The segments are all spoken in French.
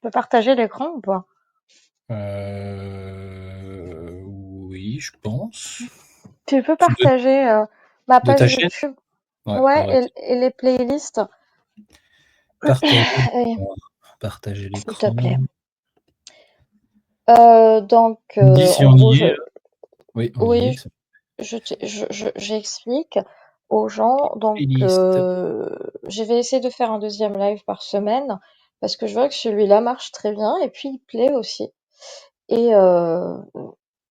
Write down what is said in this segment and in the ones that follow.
peux partager l'écran ou pas? Oui, je pense. Tu peux Tu de partager ma de ta page chaîne? YouTube, Ouais, ouais, ouais. et les playlists, Partager et- l'écran. Partager s'il te l'écran. plaît. Tu Donc, me dis si en on gros, y est, là? Oui, on y oui, est. j'explique aux gens. Donc, Playlist. je vais essayer de faire un deuxième live par semaine parce que je vois que celui-là marche très bien et puis il plaît aussi. Et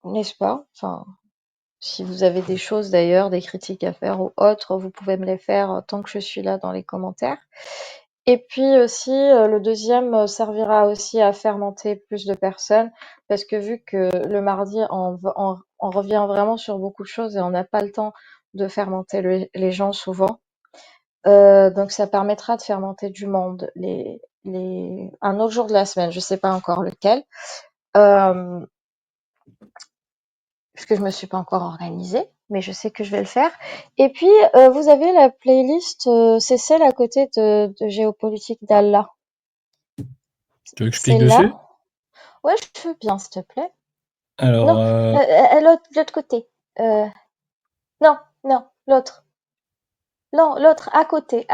n'est-ce pas? Enfin, si vous avez des choses d'ailleurs, des critiques à faire ou autres, vous pouvez me les faire tant que je suis là dans les commentaires. Et puis aussi, le deuxième servira aussi à faire monter plus de personnes, parce que vu que le mardi, on revient vraiment sur beaucoup de choses et on n'a pas le temps de faire monter les gens souvent. Donc ça permettra de faire monter du monde un autre jour de la semaine, je sais pas encore lequel. Euh, Puisque je me suis pas encore organisée, mais je sais que je vais le faire. Et puis, vous avez la playlist, c'est celle à côté de Géopolitique d'Allah. Tu veux que je clique C'est dessus? là. Ouais, je veux bien, s'il te plaît. Non, Alors, l'autre côté. Euh, non, non, l'autre. Non, l'autre, à côté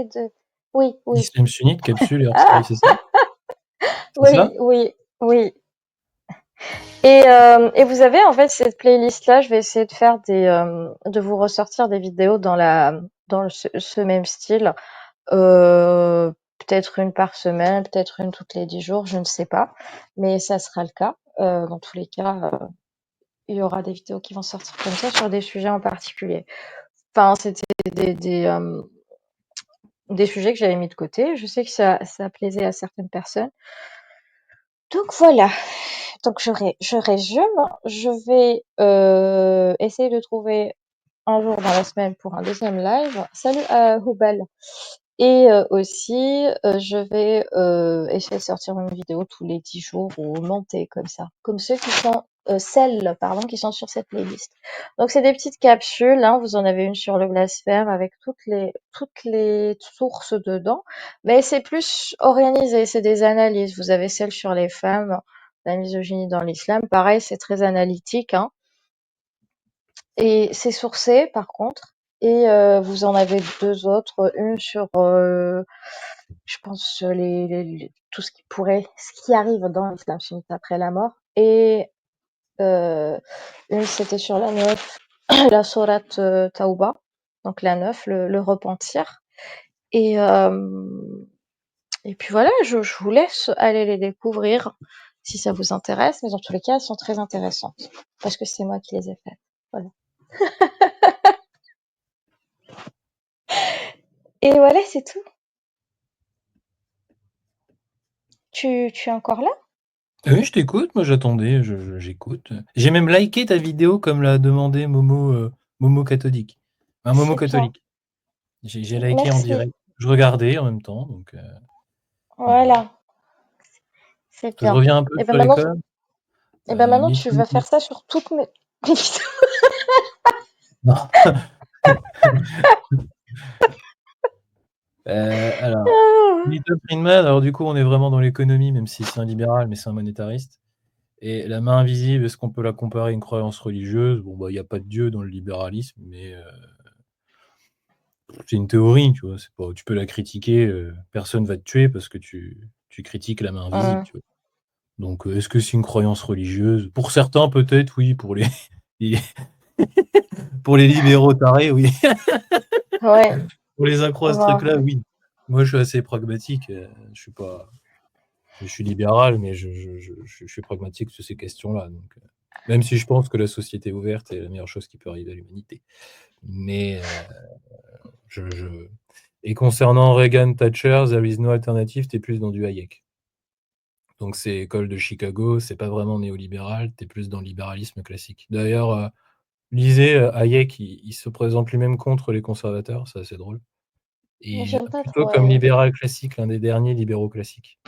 de. Oui, oui. Islam sunnite, capsule et hors-série, Ah, c'est ça? C'est oui, ça? oui, oui. Et vous avez en fait cette playlist-là, je vais essayer de faire de vous ressortir des vidéos dans ce même style. Euh, Peut-être une par semaine, peut-être une toutes les 10 jours, je ne sais pas. Mais ça sera le cas. Dans tous les cas, il y aura des vidéos qui vont sortir comme ça sur des sujets en particulier. Enfin, c'était des sujets que j'avais mis de côté. Je sais que ça plaisait à certaines personnes. Donc voilà. Donc je résume. Je vais essayer de trouver un jour dans la semaine pour un deuxième live. Salut à Houbal. Et aussi, je vais essayer de sortir une vidéo tous les 10 jours ou monter comme ça, comme ceux qui sont celles, pardon, qui sont sur cette playlist. Donc c'est des petites capsules, hein, vous en avez une sur le blasphème avec toutes les sources dedans, mais c'est plus organisé, c'est des analyses. Vous avez celle sur les femmes, la misogynie dans l'islam, pareil, c'est très analytique, hein, et c'est sourcé par contre. Et vous en avez deux autres, une sur je pense tout ce qui arrive dans l'islam sunnite après la mort. Et une, c'était sur la 9, la sourate Tauba, donc la 9, le repentir. Et, et puis voilà, je vous laisse aller les découvrir si ça vous intéresse, mais dans tous les cas, elles sont très intéressantes parce que c'est moi qui les ai faites. Voilà. Et voilà, c'est tout. Tu es encore là? Oui, je t'écoute, moi j'attendais, j'écoute. J'ai même liké ta vidéo comme l'a demandé Momo, Momo catholique. Un Momo C'est bien. catholique. J'ai liké en Merci. direct. Je regardais en même temps, donc voilà. Voilà, c'est Je bien. reviens un peu Et ben sur maintenant, l'école. tu Milton vas faire ça sur toutes mes vidéos. non. Alors, Milton Friedman, alors du coup, on est vraiment dans l'économie, même si c'est un libéral, mais c'est un monétariste. Et la main invisible, est-ce qu'on peut la comparer à une croyance religieuse? Bon, bah, il y a pas de Dieu dans le libéralisme, mais c'est une théorie, tu vois? C'est pas tu peux la critiquer, personne va te tuer parce que tu critiques la main invisible, Mmh. tu vois? Donc, est-ce que c'est une croyance religieuse? Pour certains, peut-être, oui, pour les les pour les libéraux tarés, oui. Ouais, Pour les accros à ce bon. truc-là, oui. Moi, je suis assez pragmatique, je suis pas je suis libéral, mais je suis pragmatique sur ces questions-là, donc même si je pense que la société ouverte est la meilleure chose qui peut arriver à l'humanité. Mais je et concernant Reagan, Thatcher, there is no alternative, tu es plus dans du Hayek. Donc c'est école de Chicago, c'est pas vraiment néolibéral, tu es plus dans le libéralisme classique. D'ailleurs, lisez, Hayek, il se présente lui-même contre les conservateurs, c'est assez drôle. Et J'aime pas plutôt trop comme Hayek. libéral classique, l'un des derniers libéraux classiques.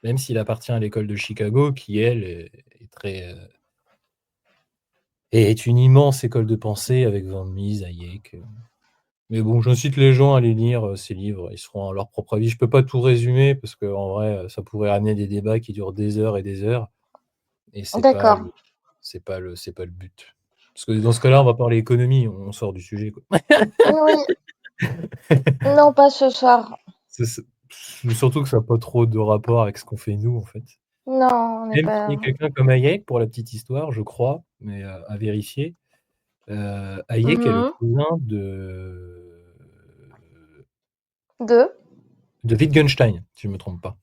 Même s'il appartient à l'école de Chicago qui, elle, est très, est une immense école de pensée avec Van Mises, Hayek. Mais bon, j'incite les gens à aller lire, ces livres, ils se feront leur propre avis. Je peux pas tout résumer parce qu'en vrai, ça pourrait amener des débats qui durent des heures et des heures et D'accord. c'est pas le but. Parce que dans ce cas-là, on va parler économie, on sort du sujet, quoi. Oui, non, pas ce soir. C'est surtout que ça a pas trop de rapport avec ce qu'on fait nous, en fait. Non, on n'est Même s'il y pas. a quelqu'un comme Hayek, pour la petite histoire, je crois, mais à vérifier, Hayek est le Mhm. cousin Deux. de Wittgenstein, si je me trompe pas.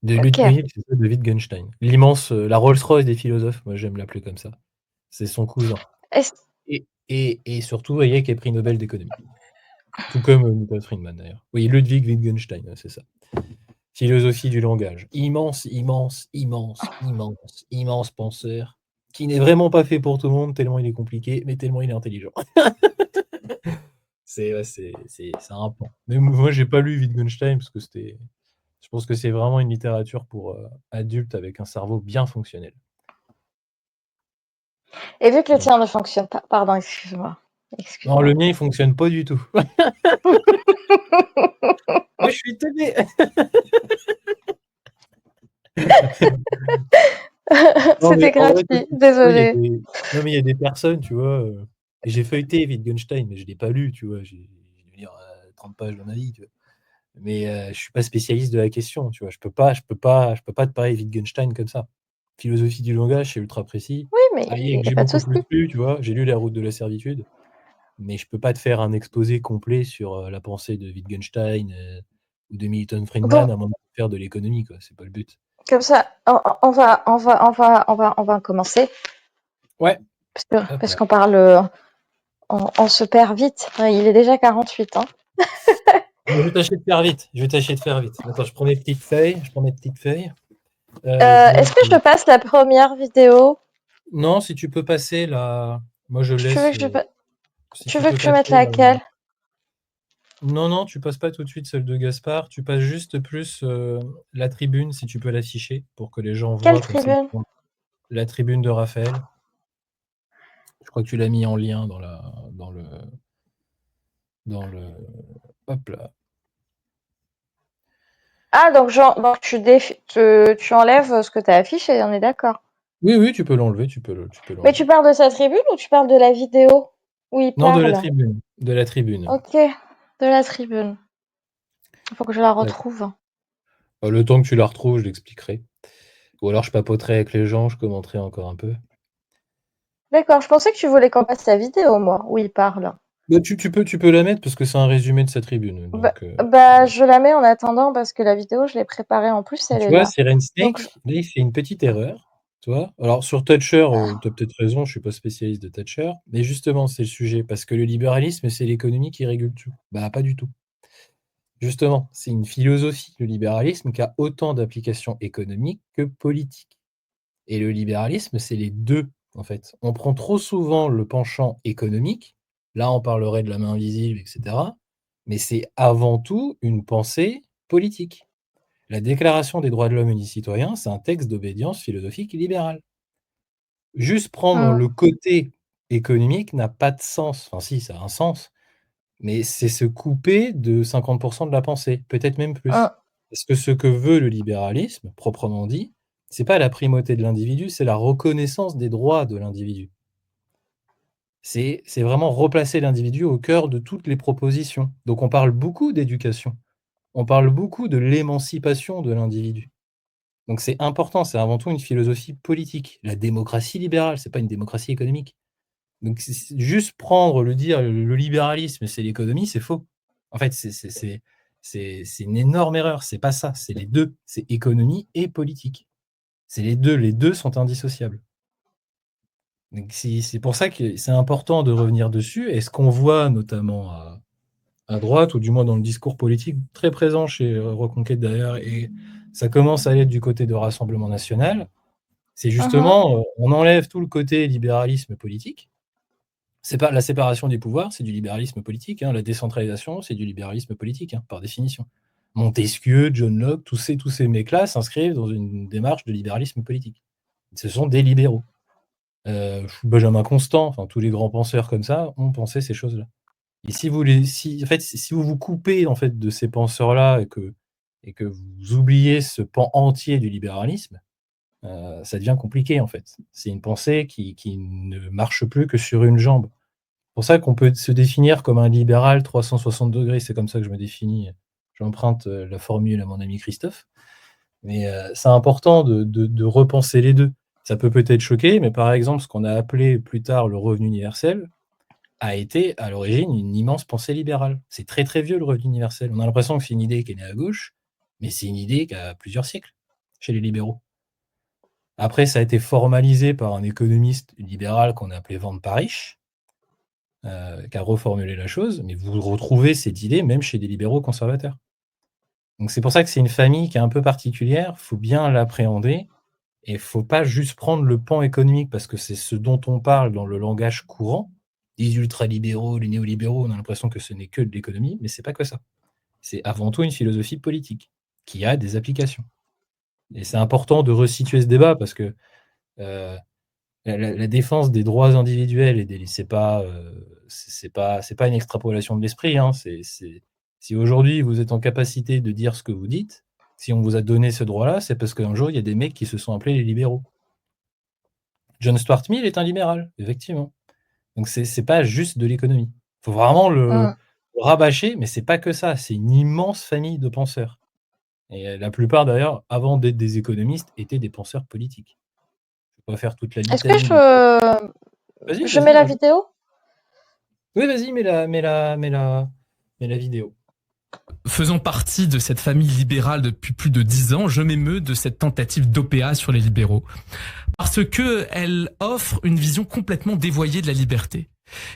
De Ok. Oui, c'est ça, de Wittgenstein. L'immense, la Rolls-Royce des philosophes, moi j'aime l'appeler comme ça. C'est son cousin Est-ce- et surtout Hayek est prix Nobel d'économie. Tout comme, Milton Friedman d'ailleurs. Oui, Ludwig Wittgenstein, ouais, c'est ça. Philosophie du langage. Immense, immense, immense, immense, immense penseur, qui n'est vraiment pas fait pour tout le monde tellement il est compliqué, mais tellement il est intelligent. C'est Ouais, c'est un pan. Mais moi j'ai pas lu Wittgenstein parce que je pense que c'est vraiment une littérature pour, adultes avec un cerveau bien fonctionnel. Et vu que le Donc tien ne fonctionne pas. Pardon, excuse-moi. non, le Excuse-moi. mien il fonctionne pas du tout. Moi je suis teubé. Non mais C'était en vrai, toi, gratuit. tu vois, il y a Désolée. des non mais il y a des personnes, tu vois, et j'ai feuilleté Wittgenstein, mais je l'ai pas lu, tu vois? J'ai dû lire, 30 pages dans ma vie, tu vois? Mais, je suis pas spécialiste de la question, tu vois? Je peux pas te parler de Wittgenstein comme ça. Philosophie du langage, c'est ultra précis. Oui, mais il Hayek, n'y a j'ai pas de beaucoup souci. plus lu, tu vois? J'ai lu La route de la servitude, mais je peux pas te faire un exposé complet sur, la pensée de Wittgenstein, ou de Milton Bon, Friedman à un moment de faire de l'économie, quoi, c'est pas le but. comme ça, on va commencer. Ouais, hop Parce là. qu'on parle, on se perd vite. Il est déjà 48, hein. Je vais tâcher de faire vite, je vais tâcher de faire vite. Attends, je prends mes petites feuilles. Est-ce Donc, que je passe la première vidéo? non, si tu peux passer la moi je Tu veux laisse, que je, pa- si tu tu veux peux que je mette passer la laquelle? non, non, tu passes pas tout de suite celle de Gaspard, tu passes juste plus, la tribune si tu peux l'afficher pour que les gens Quelle voient comme ça ils tribune? pourront la tribune de Raphaël. Je crois que tu l'as mis en lien dans le hop là. Ah, donc tu enlèves ce que tu as affiché, on est d'accord. Oui, oui, tu peux l'enlever, tu peux Mais tu l'enlever. parles de sa tribune ou tu parles de la vidéo où il Non, parle? de la tribune. Ok, de la tribune. Il faut que je la Tac. retrouve. Bah, le temps que tu la retrouves, je l'expliquerai. Ou alors je papoterai avec les gens, je commenterai encore un peu. D'accord, je pensais que tu voulais qu'on passe la vidéo, moi, où il parle. Bah, tu peux la mettre parce que c'est un résumé de sa tribune, Bah, donc bah, je la mets en attendant parce que la vidéo, je l'ai préparée en plus, elle tu est vois, là. Siren Donc, je- Snake, là, il fait une petite erreur, tu vois? Alors sur Thatcher, tu as peut-être raison, je suis pas spécialiste de Thatcher, mais justement, c'est le sujet, parce que le libéralisme, c'est l'économie qui régule tout. Bah, pas du tout. Justement, c'est une philosophie, le libéralisme, qui a autant d'applications économiques que politiques et le libéralisme, c'est les 2 en fait. On prend trop souvent le penchant économique, là, on parlerait de la main invisible et cetera, mais c'est avant tout une pensée politique. La Déclaration des droits de l'homme et du citoyen, c'est un texte d'obédience philosophique libérale. Juste prendre Hum, le côté économique n'a pas de sens. Enfin si, ça a un sens, mais c'est se couper de 50 de la pensée, peut-être même hum, plus. Parce que ce que veut le libéralisme, proprement dit, c'est pas la primauté de l'individu, c'est la reconnaissance des droits de l'individu. C'est vraiment replacer l'individu au cœur de toutes les propositions. Donc on parle beaucoup d'éducation, on parle beaucoup de l'émancipation de l'individu. Donc c'est important, c'est avant tout une philosophie politique. La démocratie libérale, c'est pas une démocratie économique. Donc c'est juste prendre, dire le libéralisme, c'est l'économie, c'est faux. En fait, c'est une énorme erreur, c'est pas ça, c'est les 2, c'est économie et politique. C'est les 2 sont indissociables. Donc c'est pour ça que c'est important de revenir dessus et ce qu'on voit notamment à droite ou du moins dans le discours politique très présent chez, Reconquête d'ailleurs et ça commence à l'être du côté de Rassemblement national, c'est mhm, justement, on enlève tout le côté libéralisme politique. C'est pas la séparation des pouvoirs, c'est du libéralisme politique, hein. La décentralisation, c'est du libéralisme politique, hein, par définition. Montesquieu, John Locke, tous ces mecs-là s'inscrivent dans une démarche de libéralisme politique. Ce sont des libéraux. Benjamin Constant, enfin tous les grands penseurs comme ça ont pensé ces choses-là. Et si vous vous coupez en fait de ces penseurs-là et que vous oubliez ce pan entier du libéralisme, ça devient compliqué en fait. C'est une pensée qui ne marche plus que sur une jambe. C'est pour ça qu'on peut se définir comme un libéral 360°, c'est comme ça que je me définis. J'emprunte, la formule à mon ami Christophe. Mais, c'est important de repenser les 2. Ça peut peut-être choquer, mais par exemple, ce qu'on a appelé plus tard le revenu universel a été à l'origine une immense pensée libérale. C'est très, très vieux le revenu universel. On a l'impression que c'est une idée qui est née à gauche, mais c'est une idée qui a plusieurs siècles chez les libéraux. Après, ça a été formalisé par un économiste libéral qu'on a appelé Van Parijs, qui a reformulé la chose, mais vous retrouvez cette idée même chez des libéraux conservateurs. Donc c'est pour ça que c'est une famille qui est un peu particulière, faut bien l'appréhender et faut pas juste prendre le pan économique parce que c'est ce dont on parle dans le langage courant. Les ultralibéraux, les néolibéraux, on a l'impression que ce n'est que de l'économie, mais c'est pas que ça. C'est avant tout une philosophie politique qui a des applications. Et c'est important de resituer ce débat parce que la défense des droits individuels et des c'est pas une extrapolation de l'esprit, hein. Si aujourd'hui vous êtes en capacité de dire ce que vous dites, si on vous a donné ce droit-là, c'est parce qu'un jour il y a des mecs qui se sont appelés les libéraux. John Stuart Mill est un libéral, effectivement. Donc c'est pas juste de l'économie. Faut vraiment Mmh. le rabâcher, mais c'est pas que ça, c'est une immense famille de penseurs. Et la plupart d'ailleurs, avant d'être des économistes, étaient des penseurs politiques. Je vais pas faire toute la Est-ce que litanie de vas-y, je mets vas-y, la rajoute. vidéo? Oui, vas-y, mets la vidéo. Faisant partie de cette famille libérale depuis plus de 10 ans, je m'émeus de cette tentative d'OPA sur les libéraux. Parce que elle offre une vision complètement dévoyée de la liberté,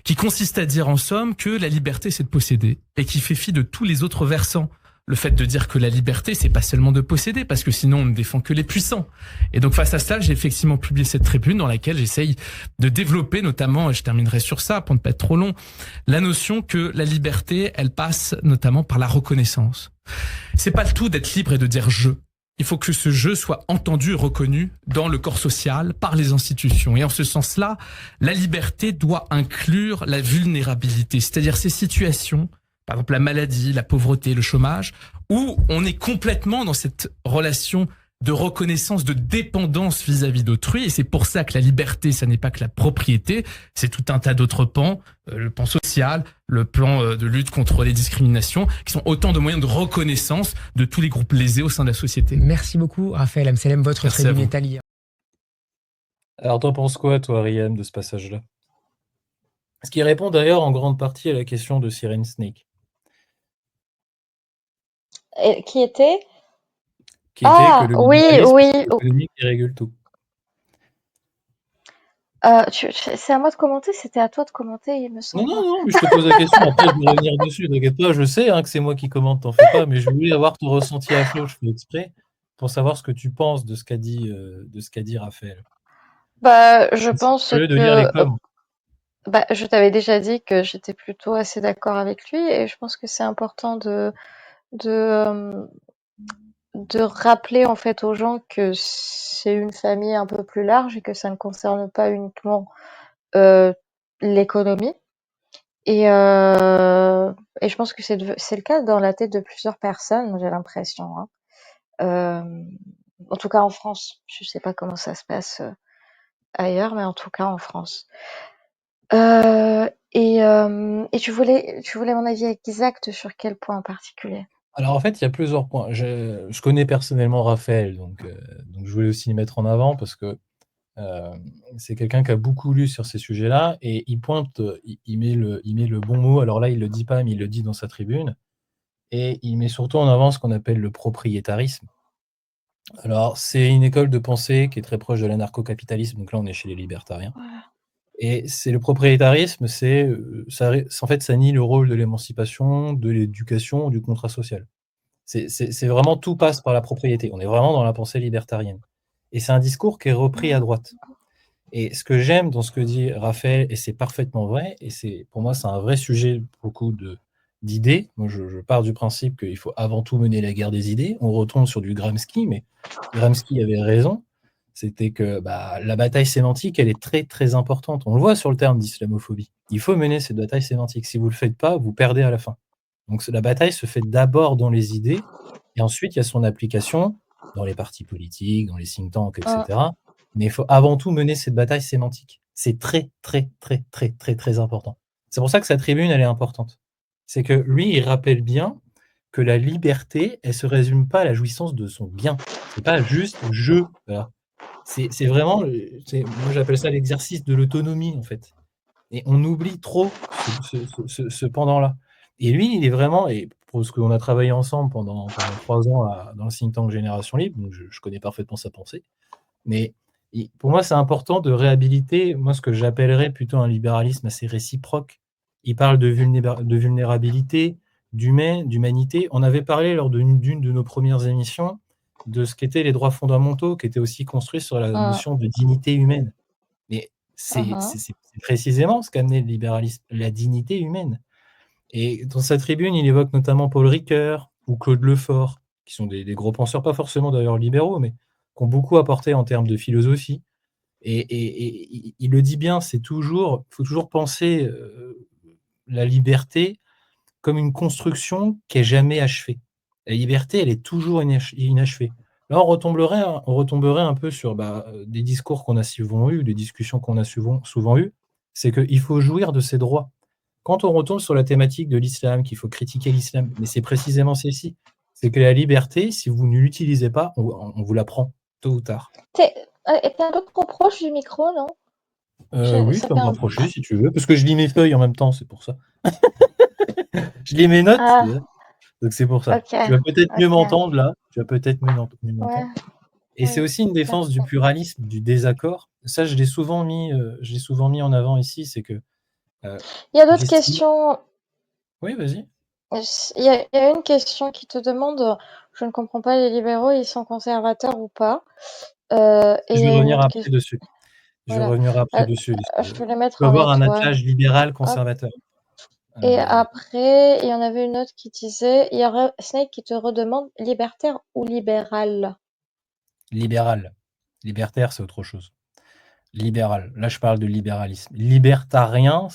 qui consiste à dire en somme que la liberté c'est de posséder, et qui fait fi de tous les autres versants. Le fait de dire que la liberté, c'est pas seulement de posséder, parce que sinon on ne défend que les puissants. Et donc face à cela, j'ai effectivement publié cette tribune dans laquelle j'essaye de développer, notamment, et je terminerai sur ça pour ne pas être trop long, la notion que la liberté, elle passe notamment par la reconnaissance. C'est pas le tout d'être libre et de dire je. Il faut que ce jeu soit entendu et reconnu dans le corps social, par les institutions. Et en ce sens-là, la liberté doit inclure la vulnérabilité, c'est-à-dire ces situations, par exemple la maladie, la pauvreté, le chômage, où on est complètement dans cette relation de reconnaissance, de dépendance vis-à-vis d'autrui. Et c'est pour ça que la liberté, ça n'est pas que la propriété, c'est tout un tas d'autres pans, le pan social, le plan de lutte contre les discriminations, qui sont autant de moyens de reconnaissance de tous les groupes lésés au sein de la société. Merci beaucoup, Raphaël Amselem. Votre Merci à tribune vous. est à lire. Alors, t'en penses quoi, toi, Riyam, de ce passage-là? Ce qui répond d'ailleurs en grande partie à la question de Siren Snake. Et qui était? Qui était que Ah, le oui, libéralisme, oui. c'est l'économie qui régule tout. C'est à moi de commenter? C'était à toi de commenter, il me Non, semble. non, non, mais je te pose la question. Après, je vais revenir dessus. T'inquiète pas, je sais hein, que c'est moi qui commente, t'en fais pas, mais je voulais avoir ton ressenti à chaud, je fais exprès, pour savoir ce que tu penses de ce qu'a dit Raphaël. Bah, je pense Au lieu de lire les que, coms. bah, je t'avais déjà dit que j'étais plutôt assez d'accord avec lui et je pense que c'est important de, de rappeler en fait aux gens que c'est une famille un peu plus large et que ça ne concerne pas uniquement euh, l'économie. Et je pense que c'est le cas dans la tête de plusieurs personnes, j'ai l'impression. Hein. En tout cas en France. Je sais pas comment ça se passe ailleurs, mais en tout cas en France. Et tu voulais mon avis exact sur quel point en particulier? Alors en fait, il y a plusieurs points. Je connais personnellement Raphaël, donc je voulais aussi le mettre en avant parce que c'est quelqu'un qui a beaucoup lu sur ces sujets-là et il pointe, il met le bon mot. Alors là, il le dit pas, mais il le dit dans sa tribune. Et il met surtout en avant ce qu'on appelle le propriétarisme. Alors, c'est une école de pensée qui est très proche de l'anarcho-capitalisme, donc là, on est chez les libertariens. Voilà. Et c'est le propriétarisme, en fait, ça nie le rôle de l'émancipation, de l'éducation, du contrat social. C'est vraiment tout passe par la propriété. On est vraiment dans la pensée libertarienne. Et c'est un discours qui est repris à droite. Et ce que j'aime dans ce que dit Raphaël, et c'est parfaitement vrai, et pour moi, c'est un vrai sujet, beaucoup d'idées. Moi, je pars du principe qu'il faut avant tout mener la guerre des idées. On retourne sur du Gramsci, mais Gramsci avait raison. C'était que la bataille sémantique, elle est très, très importante. On le voit sur le terme d'islamophobie. Il faut mener cette bataille sémantique. Si vous ne le faites pas, vous perdez à la fin. Donc la bataille se fait d'abord dans les idées, et ensuite il y a son application dans les partis politiques, dans les think tanks, etc. Mais il faut avant tout mener cette bataille sémantique. C'est très, très, très, très, très, très important. C'est pour ça que sa tribune, elle est importante. C'est que lui, il rappelle bien que la liberté, elle se résume pas à la jouissance de son bien. C'est pas juste je. Voilà. C'est vraiment, moi j'appelle ça l'exercice de l'autonomie en fait. Et on oublie trop ce pendant-là. Et lui, il est vraiment, et parce qu'on a travaillé ensemble pendant 3 ans dans le think tank Génération Libre, donc je connais parfaitement sa pensée. Mais pour moi, c'est important de réhabiliter, moi, ce que j'appellerais plutôt un libéralisme assez réciproque. Il parle de vulnérabilité, d'humanité. On avait parlé lors d'une de nos premières émissions de ce qu'étaient les droits fondamentaux, qui étaient aussi construits sur la notion de dignité humaine. Mais c'est précisément ce qu'a amené le libéralisme, la dignité humaine. Et dans sa tribune, il évoque notamment Paul Ricoeur ou Claude Lefort, qui sont des gros penseurs, pas forcément d'ailleurs libéraux, mais qui ont beaucoup apporté en termes de philosophie. Et il le dit bien, il faut toujours penser la liberté comme une construction qui est jamais achevée. La liberté, elle est toujours inachevée. Là, on retomberait un peu sur des discours qu'on a souvent eus, des discussions qu'on a souvent eues, c'est qu'il faut jouir de ses droits. Quand on retombe sur la thématique de l'islam, qu'il faut critiquer l'islam, mais c'est précisément celle-ci, c'est que la liberté, si vous ne l'utilisez pas, on vous la prend, tôt ou tard. T'es un peu trop proche du micro, non? Oui, je Ça peux fait me rapprocher si tu veux, parce que je lis mes feuilles en même temps, c'est pour ça. Je lis mes notes, Ah, donc c'est pour ça. ok, Tu vas peut-être mieux ok. m'entendre là, tu vas peut-être mieux Ouais, m'entendre. Et c'est oui, aussi une défense du d'accord. pluralisme, du désaccord. Ça, je l'ai souvent mis en avant ici, c'est que Il y a d'autres j'estime. questions. Oui, vas-y. Il y a une question qui te demande, je ne comprends pas, les libéraux, ils sont conservateurs ou pas? Et il Je y vais a une revenir autre après question. dessus. Je vais Voilà. revenir après dessus. Je peux les Tu mettre peux en avoir un étoile. attelage libéral Hop. conservateur. Et après, il y en avait une autre qui disait, il y aurait Snake qui te redemande libertaire ou libéral. Libéral. Libertaire, c'est autre chose. Libéral. Là, je parle de libéralisme. Libertarien,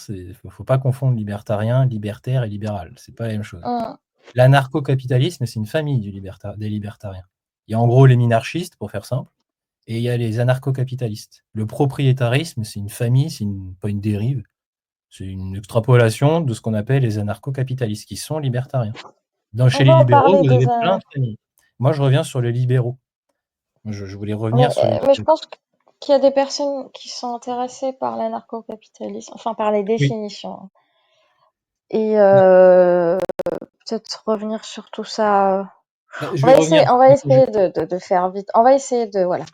faut pas confondre libertarien, libertaire et libéral. C'est pas la même chose. L'anarcho-capitalisme, c'est une famille des libertariens. Il y a en gros les minarchistes, pour faire simple, et il y a les anarcho-capitalistes. Le propriétarisme, c'est une famille, pas une dérive, c'est une extrapolation de ce qu'on appelle les anarcho-capitalistes, qui sont libertariens. Chez On les va en libéraux, parler vous des avez plein de familles. Moi, je reviens sur les libéraux. Je voulais revenir sur les mais je libéraux. pense qu'il y a des personnes qui sont intéressées par l'anarcho-capitalisme, enfin par les Oui. définitions. Et peut-être revenir sur tout ça. Je vais revenir. On va essayer de faire vite. On va essayer de, voilà,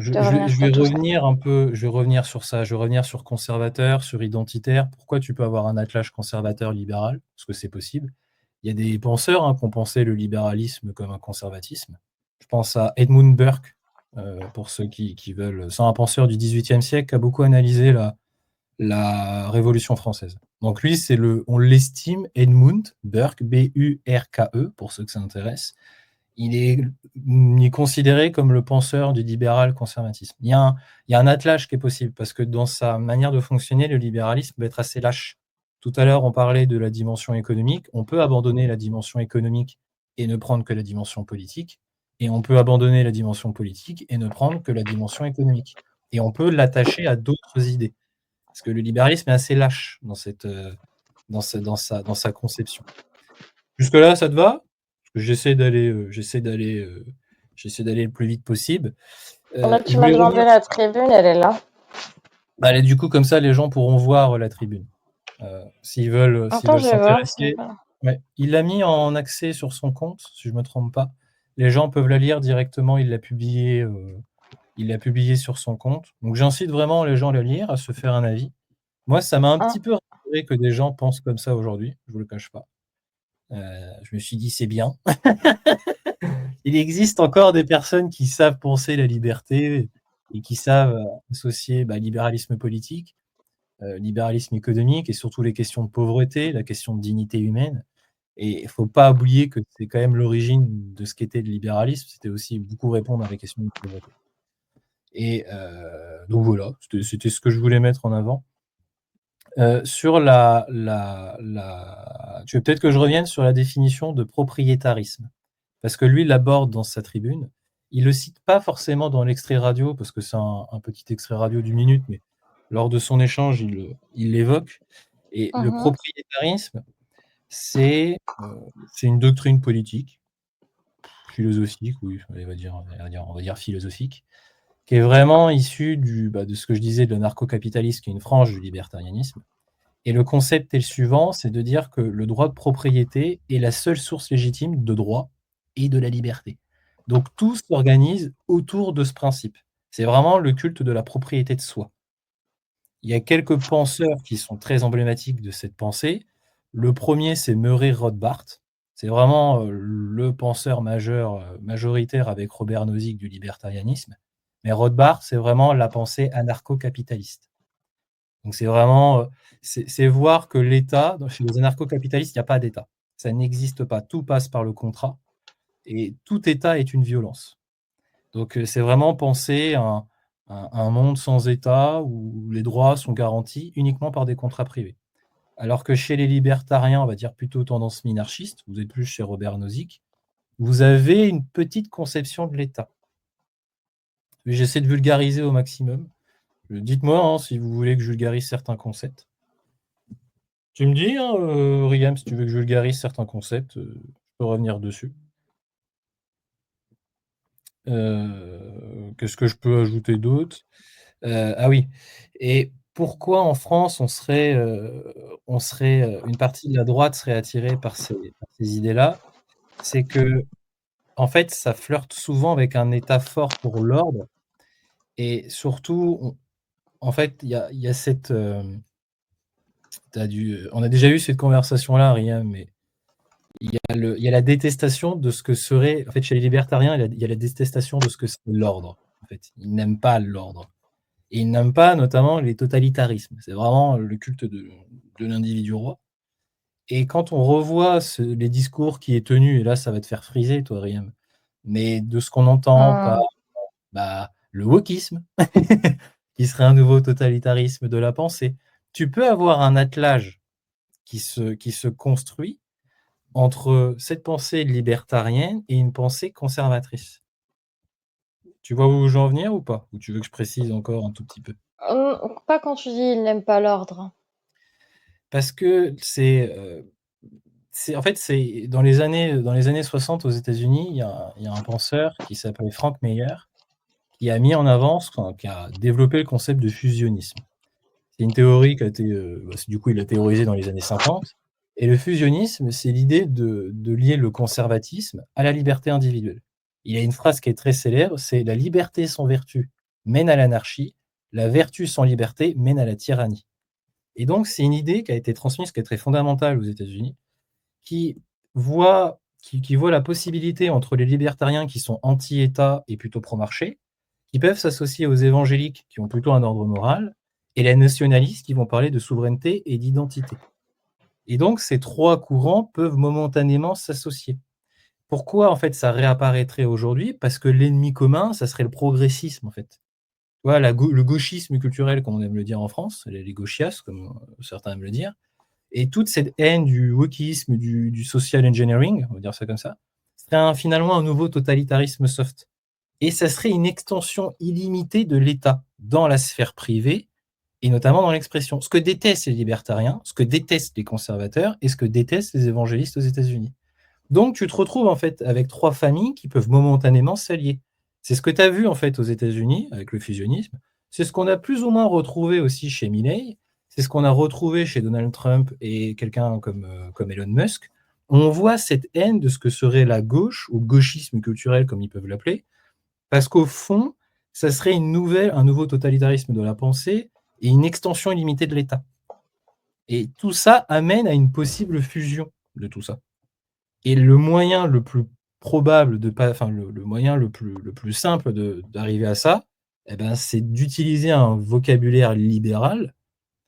Je de revenir vais sur tout ça. revenir un peu, je vais revenir sur ça, je vais revenir sur conservateur, sur identitaire. Pourquoi tu peux avoir un attelage conservateur libéral? Parce que c'est possible. Il y a des penseurs qui ont pensé le libéralisme comme un conservatisme. Je pense à Edmund Burke, pour ceux qui veulent. C'est un penseur du XVIIIe siècle qui a beaucoup analysé la Révolution française. Donc lui, on l'estime, Edmund Burke, B-U-R-K-E, pour ceux que ça intéresse. Il est considéré comme le penseur du libéral conservatisme. Il y a un attelage qui est possible, parce que dans sa manière de fonctionner, le libéralisme peut être assez lâche. Tout à l'heure, on parlait de la dimension économique. On peut abandonner la dimension économique et ne prendre que la dimension politique. Et on peut abandonner la dimension politique et ne prendre que la dimension économique. Et on peut l'attacher à d'autres idées. Parce que le libéralisme est assez lâche dans sa conception. Jusque-là, ça te va? Parce que j'essaie d'aller le plus vite possible. Je Tu m'as voulais demandé revenir. la tribune, elle est là. Du coup, comme ça, les gens pourront voir la tribune. S'ils veulent Attends, je vais voir. s'intéresser. Ouais. Il l'a mis en accès sur son compte, si je ne me trompe pas. Les gens peuvent la lire directement. Il l'a publié sur son compte. Donc, j'incite vraiment les gens à la lire, à se faire un avis. Moi, ça m'a un petit peu rassuré que des gens pensent comme ça aujourd'hui. Je ne vous le cache pas. Je me suis dit, c'est bien. Il existe encore des personnes qui savent penser la liberté et qui savent associer libéralisme politique, libéralisme économique et surtout les questions de pauvreté, la question de dignité humaine. Et il ne faut pas oublier que c'est quand même l'origine de ce qu'était le libéralisme. C'était aussi beaucoup répondre à la question de pauvreté. Et donc voilà, c'était ce que je voulais mettre en avant. Sur tu veux peut-être que je revienne sur la définition de propriétarisme, parce que lui, il l'aborde dans sa tribune. Il le cite pas forcément dans l'extrait radio, parce que c'est un petit extrait radio d'1 minute, mais lors de son échange, il l'évoque. Et le Mmh. propriétarisme, c'est une doctrine politique, philosophique, oui, on va dire philosophique, qui est vraiment issue de ce que je disais, de l'anarcho-capitalisme, qui est une frange du libertarianisme. Et le concept est le suivant, c'est de dire que le droit de propriété est la seule source légitime de droit et de la liberté. Donc tout s'organise autour de ce principe. C'est vraiment le culte de la propriété de soi. Il y a quelques penseurs qui sont très emblématiques de cette pensée. Le premier, c'est Murray Rothbard. C'est vraiment le penseur majoritaire avec Robert Nozick du libertarianisme. Mais Rothbard, c'est vraiment la pensée anarcho-capitaliste. Donc c'est vraiment, c'est voir que l'État, chez les anarcho-capitalistes, il n'y a pas d'État. Ça n'existe pas. Tout passe par le contrat et tout État est une violence. Donc c'est vraiment penser un monde sans État où les droits sont garantis uniquement par des contrats privés. Alors que chez les libertariens, on va dire plutôt tendance minarchiste, vous êtes plus chez Robert Nozick, vous avez une petite conception de l'État. J'essaie de vulgariser au maximum. Dites-moi si vous voulez que je vulgarise certains concepts. Tu me dis, Riam, si tu veux que je vulgarise certains concepts, je peux revenir dessus. Qu'est-ce que je peux ajouter d'autre? Ah oui, et pourquoi en France une partie de la droite serait attirée par ces idées-là? C'est que, en fait, ça flirte souvent avec un État fort pour l'ordre et surtout, en fait, il y a cette, on a déjà eu cette conversation-là, Riam, mais il y a la détestation de ce que serait, en fait, chez les libertariens, il y a la détestation de ce que c'est l'ordre, en fait. Ils n'aiment pas l'ordre. Et ils n'aiment pas notamment les totalitarismes. C'est vraiment le culte de l'individu roi. Et quand on revoit les discours qui est tenu, et là, ça va te faire friser, toi, Riam, mais de ce qu'on entend par le wokisme, qui serait un nouveau totalitarisme de la pensée, tu peux avoir un attelage qui se construit entre cette pensée libertarienne et une pensée conservatrice. Tu vois où je veux en venir ou pas? Ou tu veux que je précise encore un tout petit peu? Pas quand tu dis: «Il n'aime pas l'ordre». Parce que en fait, c'est dans les années 60 aux États-Unis, il y a un penseur qui s'appelle Frank Meyer, qui a mis en avant, qui a développé le concept de fusionnisme. C'est une théorie qui a été, du coup, il l'a théorisé dans les années 50. Et le fusionnisme, c'est l'idée de lier le conservatisme à la liberté individuelle. Il y a une phrase qui est très célèbre, c'est: «La liberté sans vertu mène à l'anarchie, la vertu sans liberté mène à la tyrannie». Et donc, c'est une idée qui a été transmise, qui est très fondamentale aux États-Unis, qui voit la possibilité entre les libertariens qui sont anti-État et plutôt pro-marché, qui peuvent s'associer aux évangéliques qui ont plutôt un ordre moral, et les nationalistes qui vont parler de souveraineté et d'identité. Et donc, ces trois courants peuvent momentanément s'associer. Pourquoi, en fait, ça réapparaîtrait aujourd'hui? Parce que l'ennemi commun, ça serait le progressisme, en fait. Tu vois, le gauchisme culturel, comme on aime le dire en France, les gauchias, comme certains aiment le dire, et toute cette haine du wokisme, du social engineering, on va dire ça comme ça, serait finalement un nouveau totalitarisme soft. Et ça serait une extension illimitée de l'État dans la sphère privée, et notamment dans l'expression. Ce que détestent les libertariens, ce que détestent les conservateurs, et ce que détestent les évangélistes aux États-Unis. Donc tu te retrouves en fait avec trois familles qui peuvent momentanément s'allier. C'est ce que tu as vu en fait aux États-Unis avec le fusionnisme. C'est ce qu'on a plus ou moins retrouvé aussi chez Milley. C'est ce qu'on a retrouvé chez Donald Trump et quelqu'un comme Elon Musk. On voit cette haine de ce que serait la gauche, ou gauchisme culturel comme ils peuvent l'appeler, parce qu'au fond, ça serait un nouveau totalitarisme de la pensée et une extension illimitée de l'État. Et tout ça amène à une possible fusion de tout ça. Et le moyen le plus probable le moyen le plus simple d'arriver à ça, eh ben, c'est d'utiliser un vocabulaire libéral,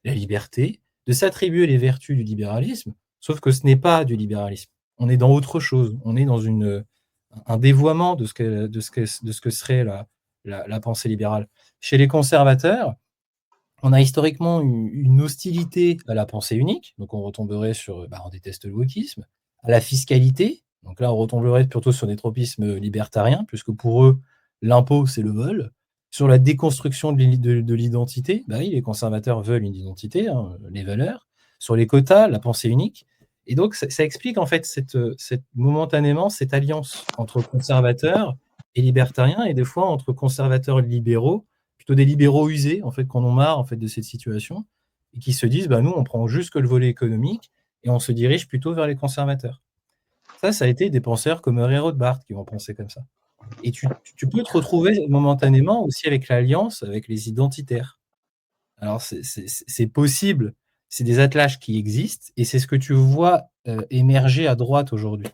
la liberté, de s'attribuer les vertus du libéralisme, sauf que ce n'est pas du libéralisme. On est dans autre chose. On est dans un dévoiement de ce que serait la pensée libérale. Chez les conservateurs, on a historiquement une hostilité à la pensée unique, donc on retomberait sur, on déteste le wokisme, à la fiscalité, donc là on retomberait plutôt sur des tropismes libertariens, puisque pour eux, l'impôt c'est le vol. Sur la déconstruction de l'identité, oui, les conservateurs veulent une identité, hein, les valeurs. Sur les quotas, la pensée unique. Et donc ça explique en fait momentanément cette alliance entre conservateurs et libertariens, et des fois entre conservateurs libéraux, plutôt des libéraux usés, en fait, qu'on en marre en fait, de cette situation, et qui se disent, nous, on prend juste que le volet économique, et on se dirige plutôt vers les conservateurs. Ça a été des penseurs comme Murray Rothbard qui vont penser comme ça. Et tu peux te retrouver momentanément aussi avec l'alliance avec les identitaires. Alors, c'est possible, c'est des attelages qui existent, et c'est ce que tu vois émerger à droite aujourd'hui.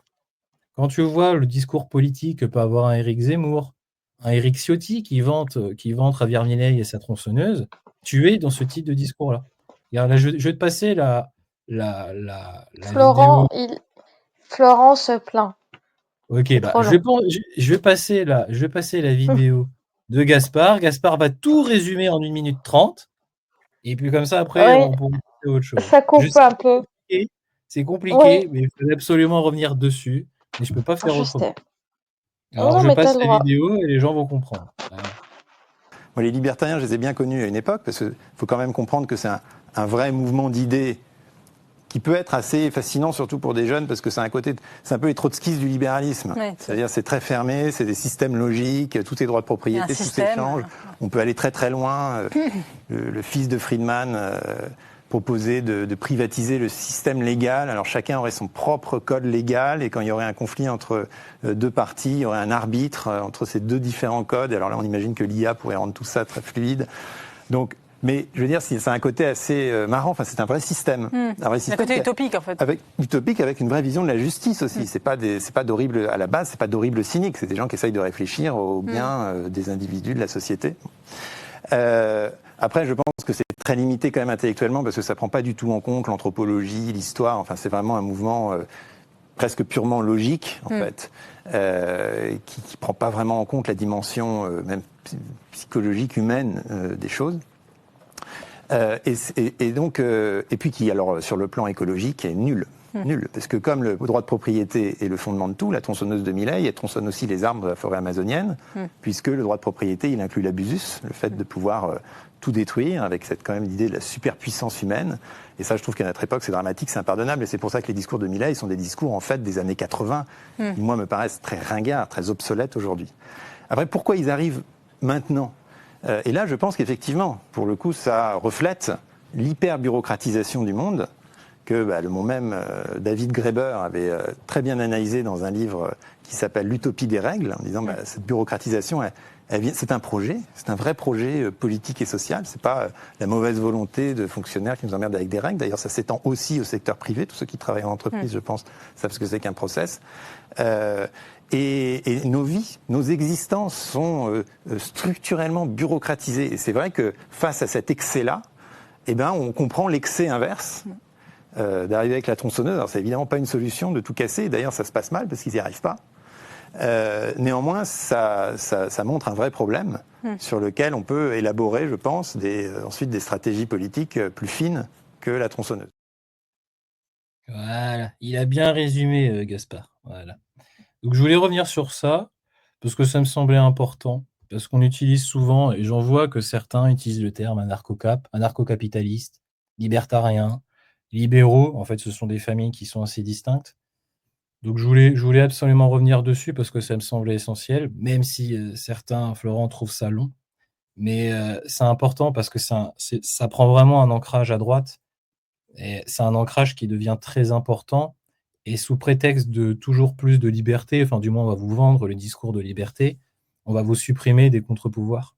Quand tu vois le discours politique que peut avoir un Éric Zemmour, un Éric Ciotti qui vante Javier Milei et sa tronçonneuse, tu es dans ce type de discours-là. Regarde, là, je vais te passer la vidéo. Florent se plaint. Ok, C'est trop long. je vais passer la vidéo de Gaspard. Gaspard va tout résumer en 1 minute 30. Et puis comme ça, après, Oui, on pourra passer à autre chose. ça coupe un peu. C'est compliqué, Oui, mais il faut absolument revenir dessus. Mais je peux pas faire je autrement. sais. Alors, Non, je mais t'as passe le la droit. vidéo et les gens vont comprendre. Voilà. Moi, les libertariens, je les ai bien connus à une époque, parce qu'il faut quand même comprendre que c'est un vrai mouvement d'idées qui peut être assez fascinant, surtout pour des jeunes, parce que c'est un peu les trotskistes du libéralisme. Ouais, c'est-à-dire, c'est très fermé, c'est des systèmes logiques, tout est droit de propriété, tout s'échange. On peut aller très très loin. Le fils de Friedman proposait de privatiser le système légal. Alors chacun aurait son propre code légal, et quand il y aurait un conflit entre deux parties, il y aurait un arbitre entre ces deux différents codes. Alors là, on imagine que l'IA pourrait rendre tout ça très fluide. Donc, mais je veux dire, c'est un côté assez marrant. Enfin, c'est un vrai système. Un côté utopique, en fait. Utopique, avec une vraie vision de la justice aussi. C'est pas d'horrible, à la base, c'est pas d'horrible cynique. C'est des gens qui essayent de réfléchir au bien des individus, de la société. Après, je pense que c'est très limité quand même intellectuellement, parce que ça prend pas du tout en compte l'anthropologie, l'histoire. Enfin, c'est vraiment un mouvement presque purement logique, en fait, qui prend pas vraiment en compte la dimension même psychologique, humaine des choses. Et puis qui, alors, sur le plan écologique, est nul. Nul. Parce que comme le droit de propriété est le fondement de tout, la tronçonneuse de Milei, elle tronçonne aussi les arbres de la forêt amazonienne, puisque le droit de propriété, il inclut l'abusus, le fait de pouvoir tout détruire, avec cette quand même idée de la superpuissance humaine. Et ça, je trouve qu'à notre époque, c'est dramatique, c'est impardonnable. Et c'est pour ça que les discours de Milei sont des discours, en fait, des années 80, qui, moi, me paraissent très ringards, très obsolètes aujourd'hui. Après, pourquoi ils arrivent maintenant ? Et là, je pense qu'effectivement, pour le coup, ça reflète l'hyper-bureaucratisation du monde, que le mot même David Graeber avait très bien analysé dans un livre qui s'appelle L'utopie des règles, en disant cette bureaucratisation, c'est un projet, c'est un vrai projet politique et social. C'est pas la mauvaise volonté de fonctionnaires qui nous emmerdent avec des règles. D'ailleurs, ça s'étend aussi au secteur privé. Tous ceux qui travaillent en entreprise, je pense, savent ce que c'est qu'un process. Et nos vies, nos existences sont structurellement bureaucratisées. Et c'est vrai que face à cet excès-là, on comprend l'excès inverse. D'arriver avec la tronçonneuse. Alors, c'est évidemment pas une solution de tout casser. D'ailleurs, ça se passe mal parce qu'ils n'y arrivent pas. Néanmoins, ça montre un vrai problème sur lequel on peut élaborer, je pense, ensuite des stratégies politiques plus fines que la tronçonneuse. Voilà, il a bien résumé, Gaspard. Voilà. Donc, je voulais revenir sur ça parce que ça me semblait important, parce qu'on utilise souvent, et j'en vois que certains utilisent le terme anarcho-capitaliste, libertarien, libéraux. En fait, ce sont des familles qui sont assez distinctes. Donc, je voulais absolument revenir dessus parce que ça me semblait essentiel, même si certains, Florent, trouvent ça long. Mais c'est important parce que ça prend vraiment un ancrage à droite. Et c'est un ancrage qui devient très important. Et sous prétexte de toujours plus de liberté, enfin, du moins, on va vous vendre le discours de liberté, on va vous supprimer des contre-pouvoirs.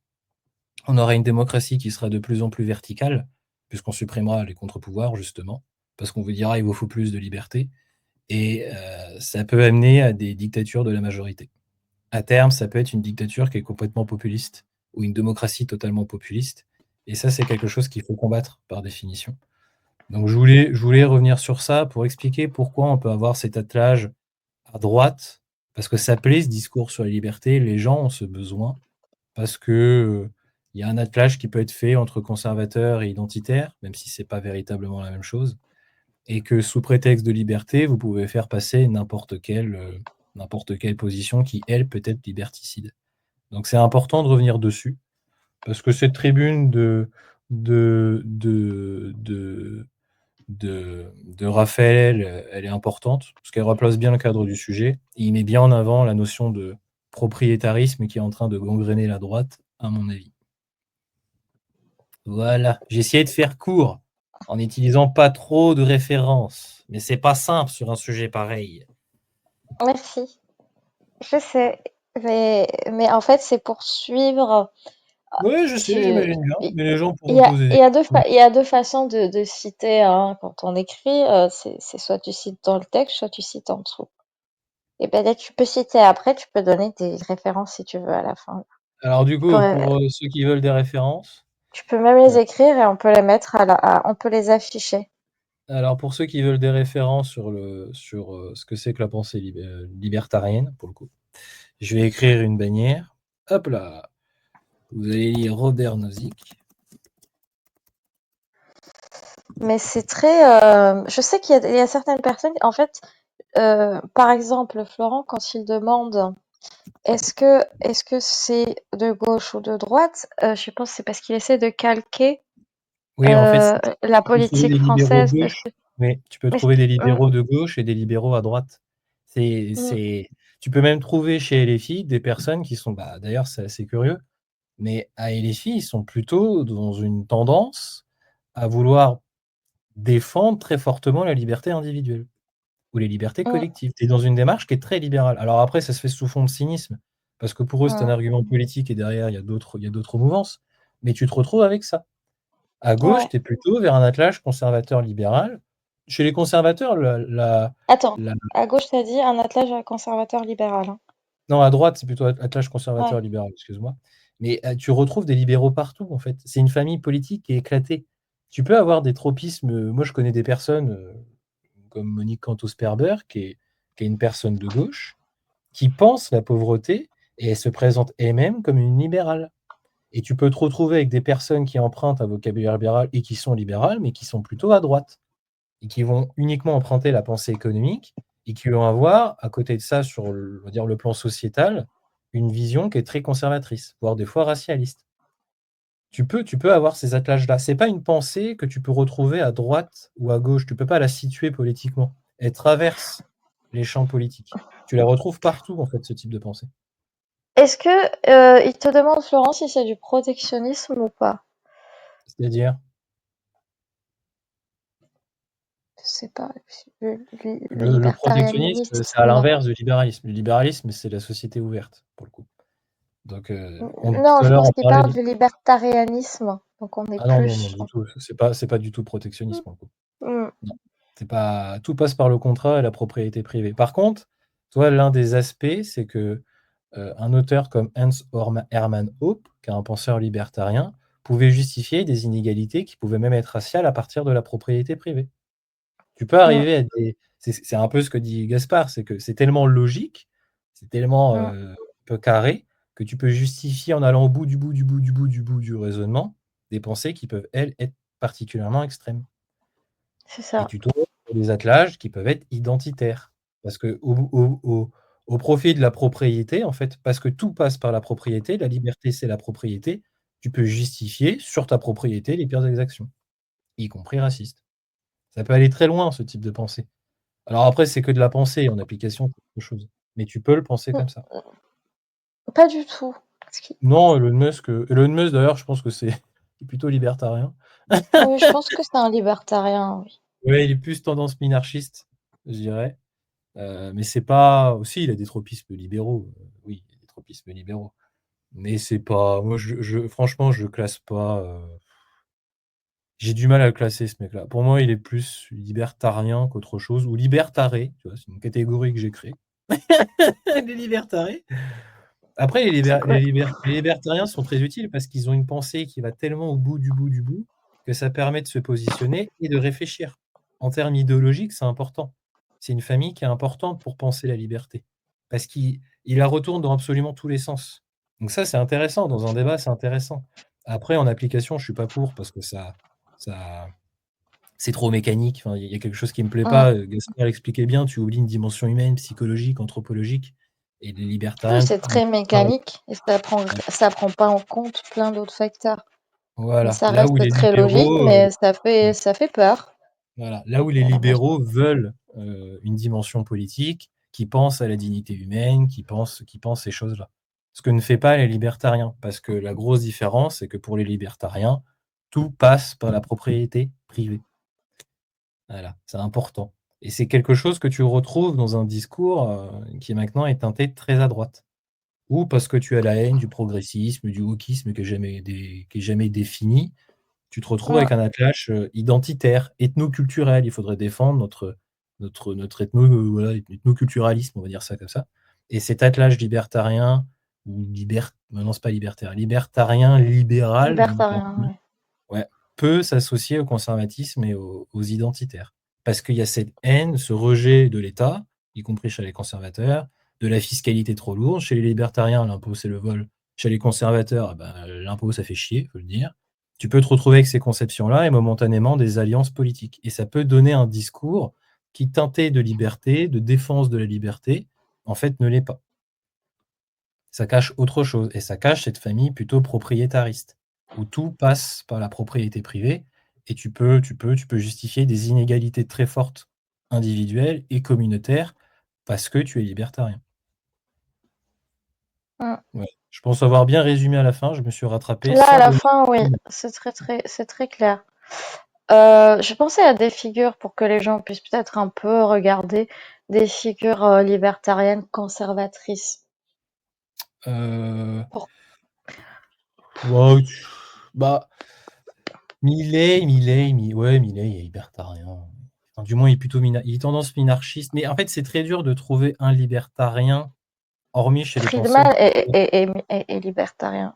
On aura une démocratie qui sera de plus en plus verticale, puisqu'on supprimera les contre-pouvoirs, justement, parce qu'on vous dira il vous faut plus de liberté. Et ça peut amener à des dictatures de la majorité. À terme, ça peut être une dictature qui est complètement populiste, ou une démocratie totalement populiste. Et ça, c'est quelque chose qu'il faut combattre, par définition. Donc, je voulais revenir sur ça pour expliquer pourquoi on peut avoir cet attelage à droite, parce que ça plaît, ce discours sur la liberté. Les gens ont ce besoin, parce que il y a un attelage qui peut être fait entre conservateurs et identitaires, même si c'est pas véritablement la même chose, et que sous prétexte de liberté, vous pouvez faire passer n'importe quelle position qui, elle, peut être liberticide. Donc c'est important de revenir dessus, parce que cette tribune de Raphaël, elle est importante, parce qu'elle replace bien le cadre du sujet. Et il met bien en avant la notion de propriétarisme qui est en train de gangréner la droite, à mon avis. Voilà, j'ai essayé de faire court, en n'utilisant pas trop de références, mais c'est pas simple sur un sujet pareil. Merci. Je sais, mais en fait, c'est pour suivre. Oui, je sais, j'imagine bien, Il mais les gens il pourront y a, poser il des y a deux, questions. il y a deux façons de citer hein, quand on écrit. C'est soit tu cites dans le texte, soit tu cites en dessous. Et peut-être tu peux citer après, tu peux donner des références si tu veux à la fin. Alors du coup, pour ceux qui veulent des références, Tu peux même les écrire et on peut les mettre on peut les afficher. alors pour ceux qui veulent des références sur ce que c'est que la pensée libertarienne, pour le coup, je vais écrire une bannière. Hop là, vous allez lire Robert Nozick. Mais c'est très. Je sais qu'il y a certaines personnes, en fait, par exemple, Florent, quand il demande est-ce que c'est de gauche ou de droite, je pense que c'est parce qu'il essaie de calquer Oui, en fait, la tu peux trouver politique des libéraux de française. gauche. Oui, tu peux Mais trouver des libéraux de gauche et des libéraux à droite. Tu peux même trouver chez LFI des personnes qui sont, d'ailleurs, c'est assez curieux, mais à LFI, ils sont plutôt dans une tendance à vouloir défendre très fortement la liberté individuelle ou les libertés collectives. Tu es dans une démarche qui est très libérale. Alors après, ça se fait sous fond de cynisme, parce que pour eux, c'est un argument politique et derrière, il y a d'autres mouvances, mais tu te retrouves avec ça. À gauche, tu es plutôt vers un attelage conservateur-libéral. Chez les conservateurs, Attends, la à gauche, t'as dit un attelage conservateur libéral. Hein. non, à droite, c'est plutôt attelage Ouais. conservateur-libéral, excuse-moi. Mais tu retrouves des libéraux partout, en fait. C'est une famille politique qui est éclatée. Tu peux avoir des tropismes. Moi, je connais des personnes comme Monique Cantos-Perber, qui est une personne de gauche, qui pense la pauvreté et elle se présente elle-même comme une libérale. Et tu peux te retrouver avec des personnes qui empruntent un vocabulaire libéral et qui sont libérales, mais qui sont plutôt à droite et qui vont uniquement emprunter la pensée économique et qui vont avoir, à côté de ça, sur on va dire, le plan sociétal, une vision qui est très conservatrice, voire des fois racialiste. Tu peux avoir ces attelages-là. C'est pas une pensée que tu peux retrouver à droite ou à gauche. Tu peux pas la situer politiquement. Elle traverse les champs politiques. Tu la retrouves partout, en fait, ce type de pensée. Est-ce que il te demande, Florent, si c'est du protectionnisme ou pas? C'est-à-dire, Je sais pas. Le le protectionnisme, c'est à libertarianisme. l'inverse du libéralisme. Le libéralisme, c'est la société ouverte, pour le coup. Donc, Non, tout à je l'heure, pense on qu'il parlait parle de... du libertarianisme. Donc on est Ah non, non, non, plus. du tout. C'est pas du tout protectionnisme, pour le coup. Mm. Non. C'est pas... Tout passe par le contrat et la propriété privée. Par contre, toi, l'un des aspects, c'est que un auteur comme Hermann Hoppe, qui est un penseur libertarien, pouvait justifier des inégalités qui pouvaient même être raciales à partir de la propriété privée. Tu peux Mm. arriver à des... C'est un peu ce que dit Gaspard, c'est que c'est tellement logique, c'est tellement Mm. peu carré, que tu peux justifier en allant au bout du bout du bout du bout du bout du raisonnement des pensées qui peuvent, elles, être particulièrement extrêmes. C'est Et ça. tu tombes sur des attelages qui peuvent être identitaires. Parce que au profit de la propriété, en fait, parce que tout passe par la propriété, la liberté, c'est la propriété, tu peux justifier sur ta propriété les pires exactions, y compris racistes. Ça peut aller très loin, ce type de pensée. Alors après, c'est que de la pensée, en application, c'est autre chose. Mais tu peux le penser comme ça. Pas du tout. Non, Elon Musk d'ailleurs, je pense que c'est plutôt libertarien. Oui, je pense que c'est un libertarien, oui. Ouais, il est plus tendance minarchiste, je dirais. Mais c'est pas aussi, il a des tropismes libéraux, oui, il a des tropismes libéraux. Mais c'est pas moi franchement, je le classe pas, j'ai du mal à le classer ce mec-là. Pour moi, il est plus libertarien qu'autre chose ou libertaré, tu vois? C'est une catégorie que j'ai créée. Les libertarés. Après C'est quoi? les libertariens sont très utiles parce qu'ils ont une pensée qui va tellement au bout du bout du bout, que ça permet de se positionner et de réfléchir. En termes idéologiques, c'est important. C'est une famille qui est importante pour penser la liberté. Parce qu'il la retourne dans absolument tous les sens. Donc ça, c'est intéressant. Dans un débat, c'est intéressant. Après, en application, je suis pas pour parce que ça c'est trop mécanique. Enfin, il y a quelque chose qui me plaît Mmh. pas. Gaspard l'expliquait bien, tu oublies une dimension humaine, psychologique, anthropologique. Et les Oui, libertariens c'est très mécanique et ça prend pas en compte plein d'autres facteurs. Mais voilà. ça Là où reste les très logique, libéraux, mais ouais, ça fait peur. voilà. Là où les J'ai l'impression. libéraux veulent une dimension politique, qui pense à la dignité humaine, qui pense ces choses-là. Ce que ne fait pas les libertariens. Parce que la grosse différence, c'est que pour les libertariens, tout passe par la propriété privée. Voilà, c'est important. Et c'est quelque chose que tu retrouves dans un discours qui maintenant est teinté très à droite. Ou parce que tu as la haine du progressisme, du wokisme qui est jamais défini, tu te retrouves Mmh. avec un attelage identitaire, ethnoculturel. Il faudrait défendre notre voilà, ethnoculturalisme, on va dire ça comme ça. Et cet attelage libertarien, ou non, c'est pas libertaire, libertarien, libéral, même encore Libertarien, plus, ouais. ouais, peut s'associer au conservatisme et aux identitaires. Parce qu'il y a cette haine, ce rejet de l'État, y compris chez les conservateurs, de la fiscalité trop lourde. Chez les libertariens, l'impôt, c'est le vol. Chez les conservateurs, l'impôt, ça fait chier, faut le dire. Tu peux te retrouver avec ces conceptions-là et momentanément des alliances politiques. Et ça peut donner un discours qui, teinté de liberté, de défense de la liberté, en fait, ne l'est pas. Ça cache autre chose. Et ça cache cette famille plutôt propriétariste, où tout passe par la propriété privée, et tu peux justifier des inégalités très fortes, individuelles et communautaires, parce que tu es libertarien. Mmh. Ouais. Je pense avoir bien résumé à la fin, je me suis rattrapé Là, à sans la donner fin, oui, de nom. c'est très clair. Je pensais à des figures pour que les gens puissent peut-être un peu regarder des figures libertariennes conservatrices. Heu, Pour- ouais, bah, Milei est libertarien. Enfin, du moins, il est plutôt il est tendance minarchiste, mais en fait, c'est très dur de trouver un libertarien, hormis chez les penseurs. Friedman est libertarien.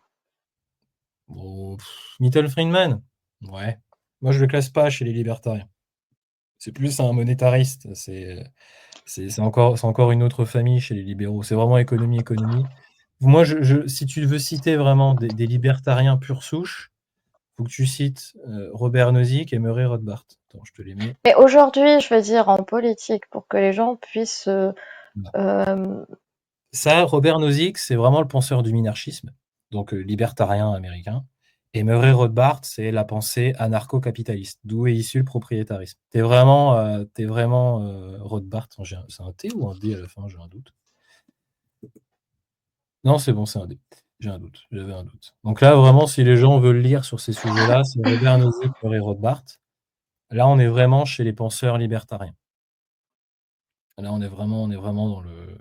Bon, Milton Friedman? Ouais. Moi, je le classe pas chez les libertariens. C'est plus un monétariste. C'est encore une autre famille chez les libéraux. C'est vraiment économie, économie. Moi, si tu veux citer vraiment des libertariens pure souche, faut que tu cites Robert Nozick et Murray Rothbard. Attends, je te les mets. Mais aujourd'hui, je veux dire en politique, pour que les gens puissent Là. euh, Ça, Robert Nozick, c'est vraiment le penseur du minarchisme, donc libertarien américain. Et Murray Rothbard, c'est la pensée anarcho-capitaliste, d'où est issu le propriétarisme. T'es vraiment Rothbard. C'est un T ou un D à la fin? J'ai un doute. Non, c'est bon, c'est un D. J'ai un doute. J'avais un doute. Donc là, vraiment, si les gens veulent lire sur ces sujets-là, c'est Robert Nozick, Murray Rothbard. Là, on est vraiment chez les penseurs libertariens. Là, on est vraiment dans le.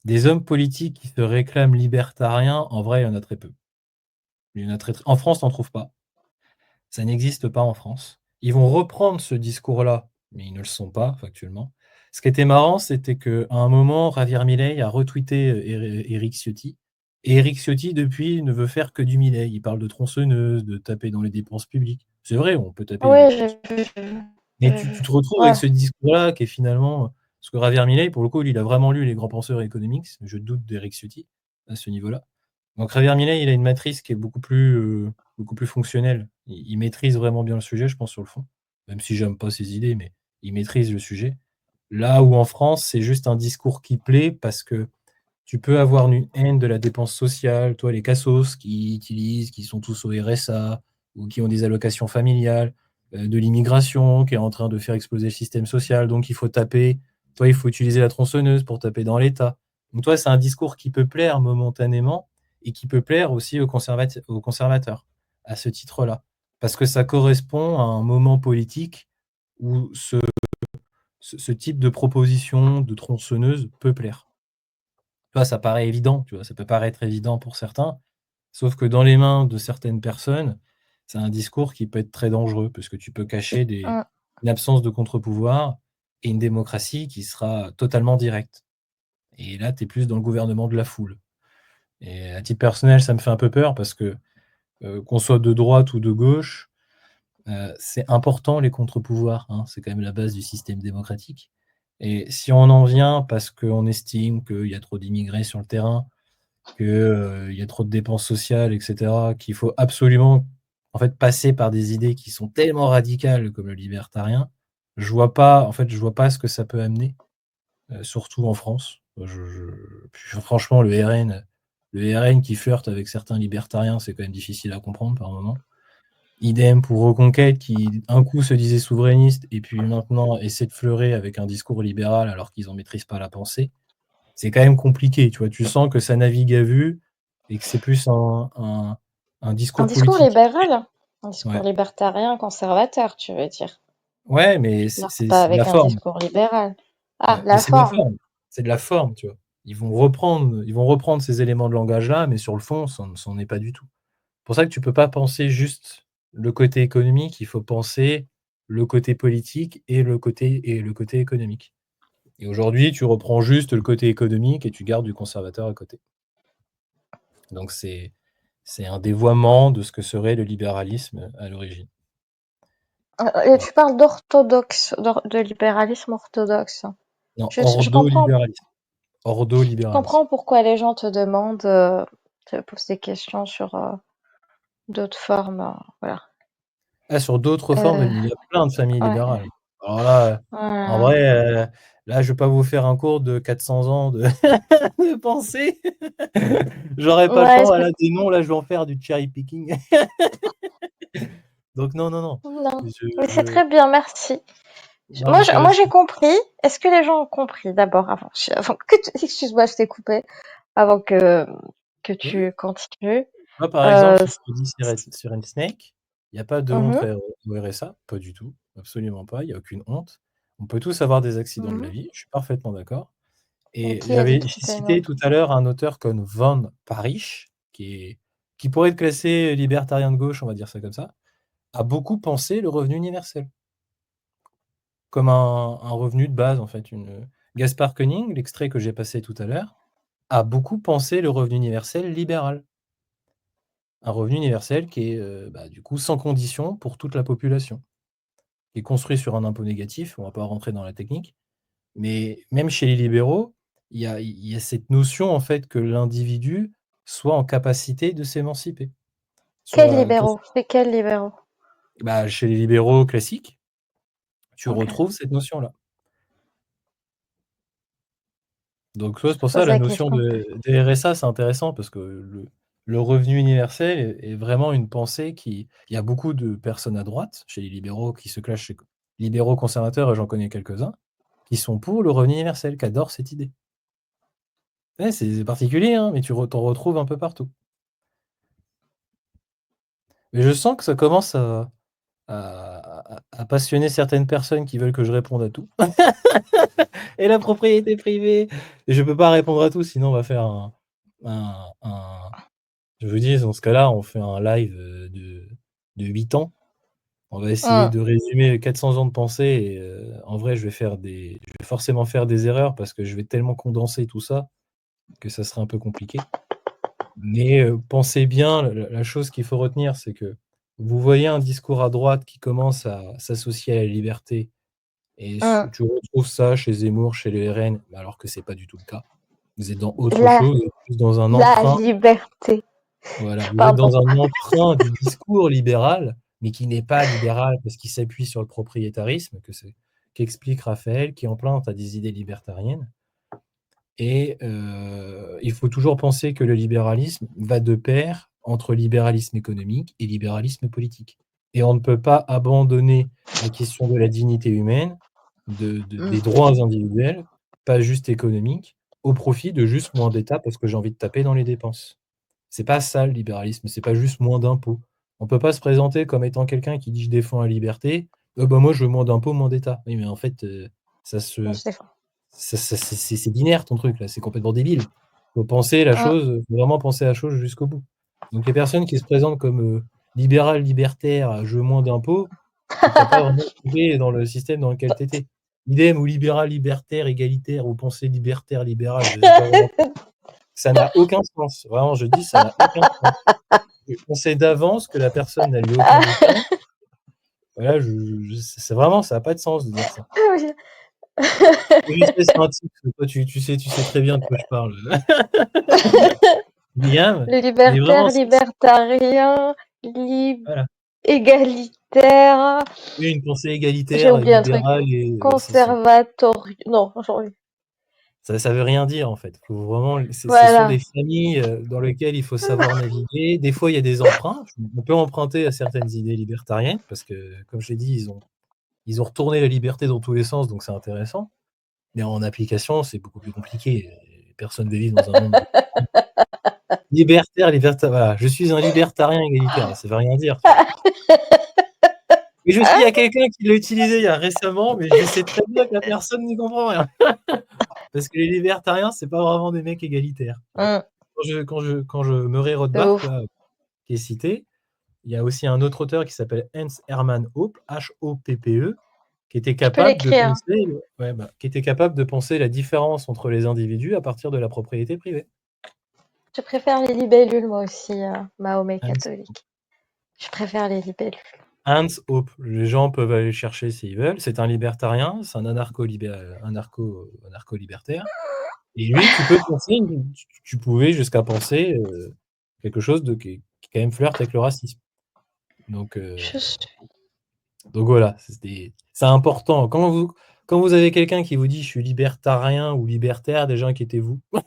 Des hommes politiques qui se réclament libertariens, en vrai, il y en a très peu. Il y en a en France, tu n'en trouves pas. Ça n'existe pas en France. Ils vont reprendre ce discours-là, mais ils ne le sont pas factuellement. Ce qui était marrant, c'était qu'à un moment, Javier Milei a retweeté Éric Ciotti. Et Éric Ciotti, depuis, ne veut faire que du Milei. Il parle de tronçonneuse, de taper dans les dépenses publiques. C'est vrai, on peut taper dans les Oui, dépenses. Mais j'ai tu vu. te retrouves avec Ouais. ce discours-là qui est finalement. Parce que Javier Milei, pour le coup, il a vraiment lu les grands penseurs économiques. Je doute d'Éric Ciotti à ce niveau-là. Donc Javier Milei, il a une matrice qui est beaucoup plus fonctionnelle. Il maîtrise vraiment bien le sujet, je pense, sur le fond. Même si j'aime pas ses idées, mais il maîtrise le sujet. Là où en France, c'est juste un discours qui plaît parce que tu peux avoir une haine de la dépense sociale, toi, les cassos qui utilisent, qui sont tous au RSA ou qui ont des allocations familiales, de l'immigration qui est en train de faire exploser le système social, donc il faut taper. Toi, il faut utiliser la tronçonneuse pour taper dans l'État. Donc toi, c'est un discours qui peut plaire momentanément et qui peut plaire aussi aux conservateurs à ce titre-là. Parce que ça correspond à un moment politique où ce type de proposition de tronçonneuse peut plaire. Tu vois, ça paraît évident, tu vois, ça peut paraître évident pour certains, sauf que dans les mains de certaines personnes, c'est un discours qui peut être très dangereux, parce que tu peux cacher Mm. une absence de contre-pouvoir et une démocratie qui sera totalement directe. Et là, tu es plus dans le gouvernement de la foule. Et à titre personnel, ça me fait un peu peur parce que qu'on soit de droite ou de gauche, c'est important les contre-pouvoirs, hein, c'est quand même la base du système démocratique. Et si on en vient parce qu'on estime qu'il y a trop d'immigrés sur le terrain qu'il y a trop de dépenses sociales, etc., qu'il faut absolument en fait, passer par des idées qui sont tellement radicales comme le libertarien, je vois pas ce que ça peut amener, surtout en France. Puis franchement, le RN qui flirte avec certains libertariens, c'est quand même difficile à comprendre par moment. Idem pour Reconquête qui, un coup, se disait souverainiste et puis maintenant essaie de fleurer avec un discours libéral alors qu'ils en maîtrisent pas la pensée. C'est quand même compliqué, tu vois? Tu sens que ça navigue à vue et que c'est plus un Un discours discours politique. libéral? Un discours Ouais. libertarien conservateur, tu veux dire? Ouais, mais Non, c'est pas de la avec un forme. discours libéral. Ah, Ouais, mais la c'est de la forme. forme. C'est de la forme, tu vois? Ils vont reprendre ces éléments de langage-là, mais sur le fond, ça en est pas du tout. C'est pour ça que tu peux pas penser juste le côté économique, il faut penser le côté politique et le côté économique. Et aujourd'hui, tu reprends juste le côté économique et tu gardes du conservateur à côté. Donc c'est un dévoiement de ce que serait le libéralisme à l'origine. Et Voilà. tu parles d'orthodoxe, de libéralisme orthodoxe. Non, Je comprends, ordolibéralisme. je Ordolibéralisme. comprends pourquoi les gens te demandent, te posent des questions sur d'autres formes. Voilà. Ah, sur d'autres formes, Euh, il y a plein de familles ouais, libérales. Alors là, en ouais. vrai, là, je vais pas vous faire un cours de 400 ans de de pensée. J'aurais pas le Ouais, temps. Ah là, des noms, là, je vais en faire du cherry picking. Donc non, non, non. non. Je Mais c'est je très bien, merci. non, parce que là, Moi, j'ai compris. Est-ce que les gens ont compris d'abord avant que excuse-moi, je t'ai coupé avant que oui. tu continues. Moi, par exemple, Euh, ce que tu dis sur Snake, il y a pas de honte mhm, au RSA, pas du tout, absolument pas, il y a aucune honte. On peut tous avoir des accidents de la mhm. vie, je suis parfaitement d'accord. Et Qui a dit que j'ai c'était une cité honte? tout à l'heure un auteur comme Von Parrish, qui pourrait être classé libertarien de gauche, on va dire ça comme ça, a beaucoup pensé le revenu universel, comme un revenu de base, en fait. Gaspard Koenig, l'extrait que j'ai passé tout à l'heure, a beaucoup pensé le revenu universel libéral. Un revenu universel qui est, du coup, sans condition pour toute la population, qui est construit sur un impôt négatif, on va pas rentrer dans la technique, mais même chez les libéraux, il y a cette notion, en fait, que l'individu soit en capacité de s'émanciper. Quels libéraux? C'est quels libéraux? Chez les libéraux classiques, tu Ok. retrouves cette notion-là. Donc ouais, c'est pour Je ça pose la la notion question. de RSA, c'est intéressant parce que le revenu universel est vraiment une pensée il y a beaucoup de personnes à droite, chez les libéraux qui se clashent, chez libéraux conservateurs, et j'en connais quelques-uns, qui sont pour le revenu universel, qui adorent cette idée. Ouais, c'est particulier, hein, mais t'en retrouves un peu partout. Mais je sens que ça commence à passionner certaines personnes qui veulent que je réponde à tout. Et la propriété privée, et je peux pas répondre à tout, sinon on va faire un je vous dis, dans ce cas-là, on fait un live, de 8 ans. On va essayer Hum, de résumer 400 ans de pensée et en vrai, je vais forcément faire des erreurs parce que je vais tellement condenser tout ça que ça sera un peu compliqué. Mais pensez bien, la chose qu'il faut retenir, c'est que vous voyez un discours à droite qui commence à s'associer à la liberté et hum. tu retrouves ça chez Zemmour, chez le RN, alors que c'est pas du tout le cas. Vous êtes dans autre La, chose, vous êtes plus dans un la emprunt. liberté. Voilà, vous êtes Pardon. dans un emprunt du discours libéral, mais qui n'est pas libéral parce qu'il s'appuie sur le propriétarisme, qu'explique Raphaël, qui emprunte à des idées libertariennes. Et il faut toujours penser que le libéralisme va de pair entre libéralisme économique et libéralisme politique. Et on ne peut pas abandonner la question de la dignité humaine, des Hum. droits individuels, pas juste économiques, au profit de juste moins d'État parce que j'ai envie de taper dans les dépenses. C'est pas ça le libéralisme, c'est pas juste moins d'impôts. On peut pas se présenter comme étant quelqu'un qui dit: «Je défends la liberté», moi je veux moins d'impôts, moins d'État». Oui, mais en fait, ça Moi, se je défends. c'est binaire ton truc là, c'est complètement débile. Faut penser la Hum. chose, faut vraiment penser la chose jusqu'au bout. Donc les personnes qui se présentent comme, libérales, libertaires, «Je veux moins d'impôts», c'est que tu as pas vraiment trouvé dans le système dans lequel tu étais. Idem ou libéral, libertaire, égalitaire ou pensée libertaire, libérale, je sais pas vraiment. Ça n'a aucun sens. Vraiment, je dis, ça n'a aucun sens. On sait d'avance que la personne n'a lu aucun bouquin. Voilà, c'est vraiment, ça a pas de sens de dire ça. Je sais, c'est un titre, toi tu sais très bien de quoi je parle. Liam, Les il est vraiment... libertaires, libertariens, Voilà. égalitaires. Oui, une pensée J'ai égalitaire, oublié un truc. libérale et Conservatori... Non, j'en ai... ça veut rien dire en fait. Faut vraiment, ce sont Voilà. des familles dans lesquelles il faut savoir naviguer. Des fois, il y a des emprunts. On peut emprunter à certaines idées libertariennes parce que, comme je l'ai dit, ils ont retourné la liberté dans tous les sens, donc c'est intéressant. Mais en application, c'est beaucoup plus compliqué. Personne ne vit dans un monde libertaire. Voilà, je suis un libertarien égalitaire. Ça veut rien dire. Tu vois. Et je sais, il y a quelqu'un qui l'a utilisé récemment, mais je sais très bien que la personne n'y comprend rien. Parce que les libertariens, c'est pas vraiment des mecs égalitaires. Quand je Murray Rothbard, là, qui est cité, il y a aussi un autre auteur qui s'appelle Hans Hermann Hoppe, H-O-P-P-E, qui était capable de penser la différence entre les individus à partir de la propriété privée. Je préfère les libellules, moi aussi, Mahomet catholique. Je préfère les libellules. Hans Hoppe, les gens peuvent aller le chercher s'ils veulent. C'est un libertarien, c'est un anarcho-libertaire. Et lui, tu pouvais jusqu'à penser quelque chose qui quand même flirte avec le racisme. Donc voilà, c'est important. Quand vous avez quelqu'un qui vous dit je suis libertarien ou libertaire, déjà inquiétez-vous. Vous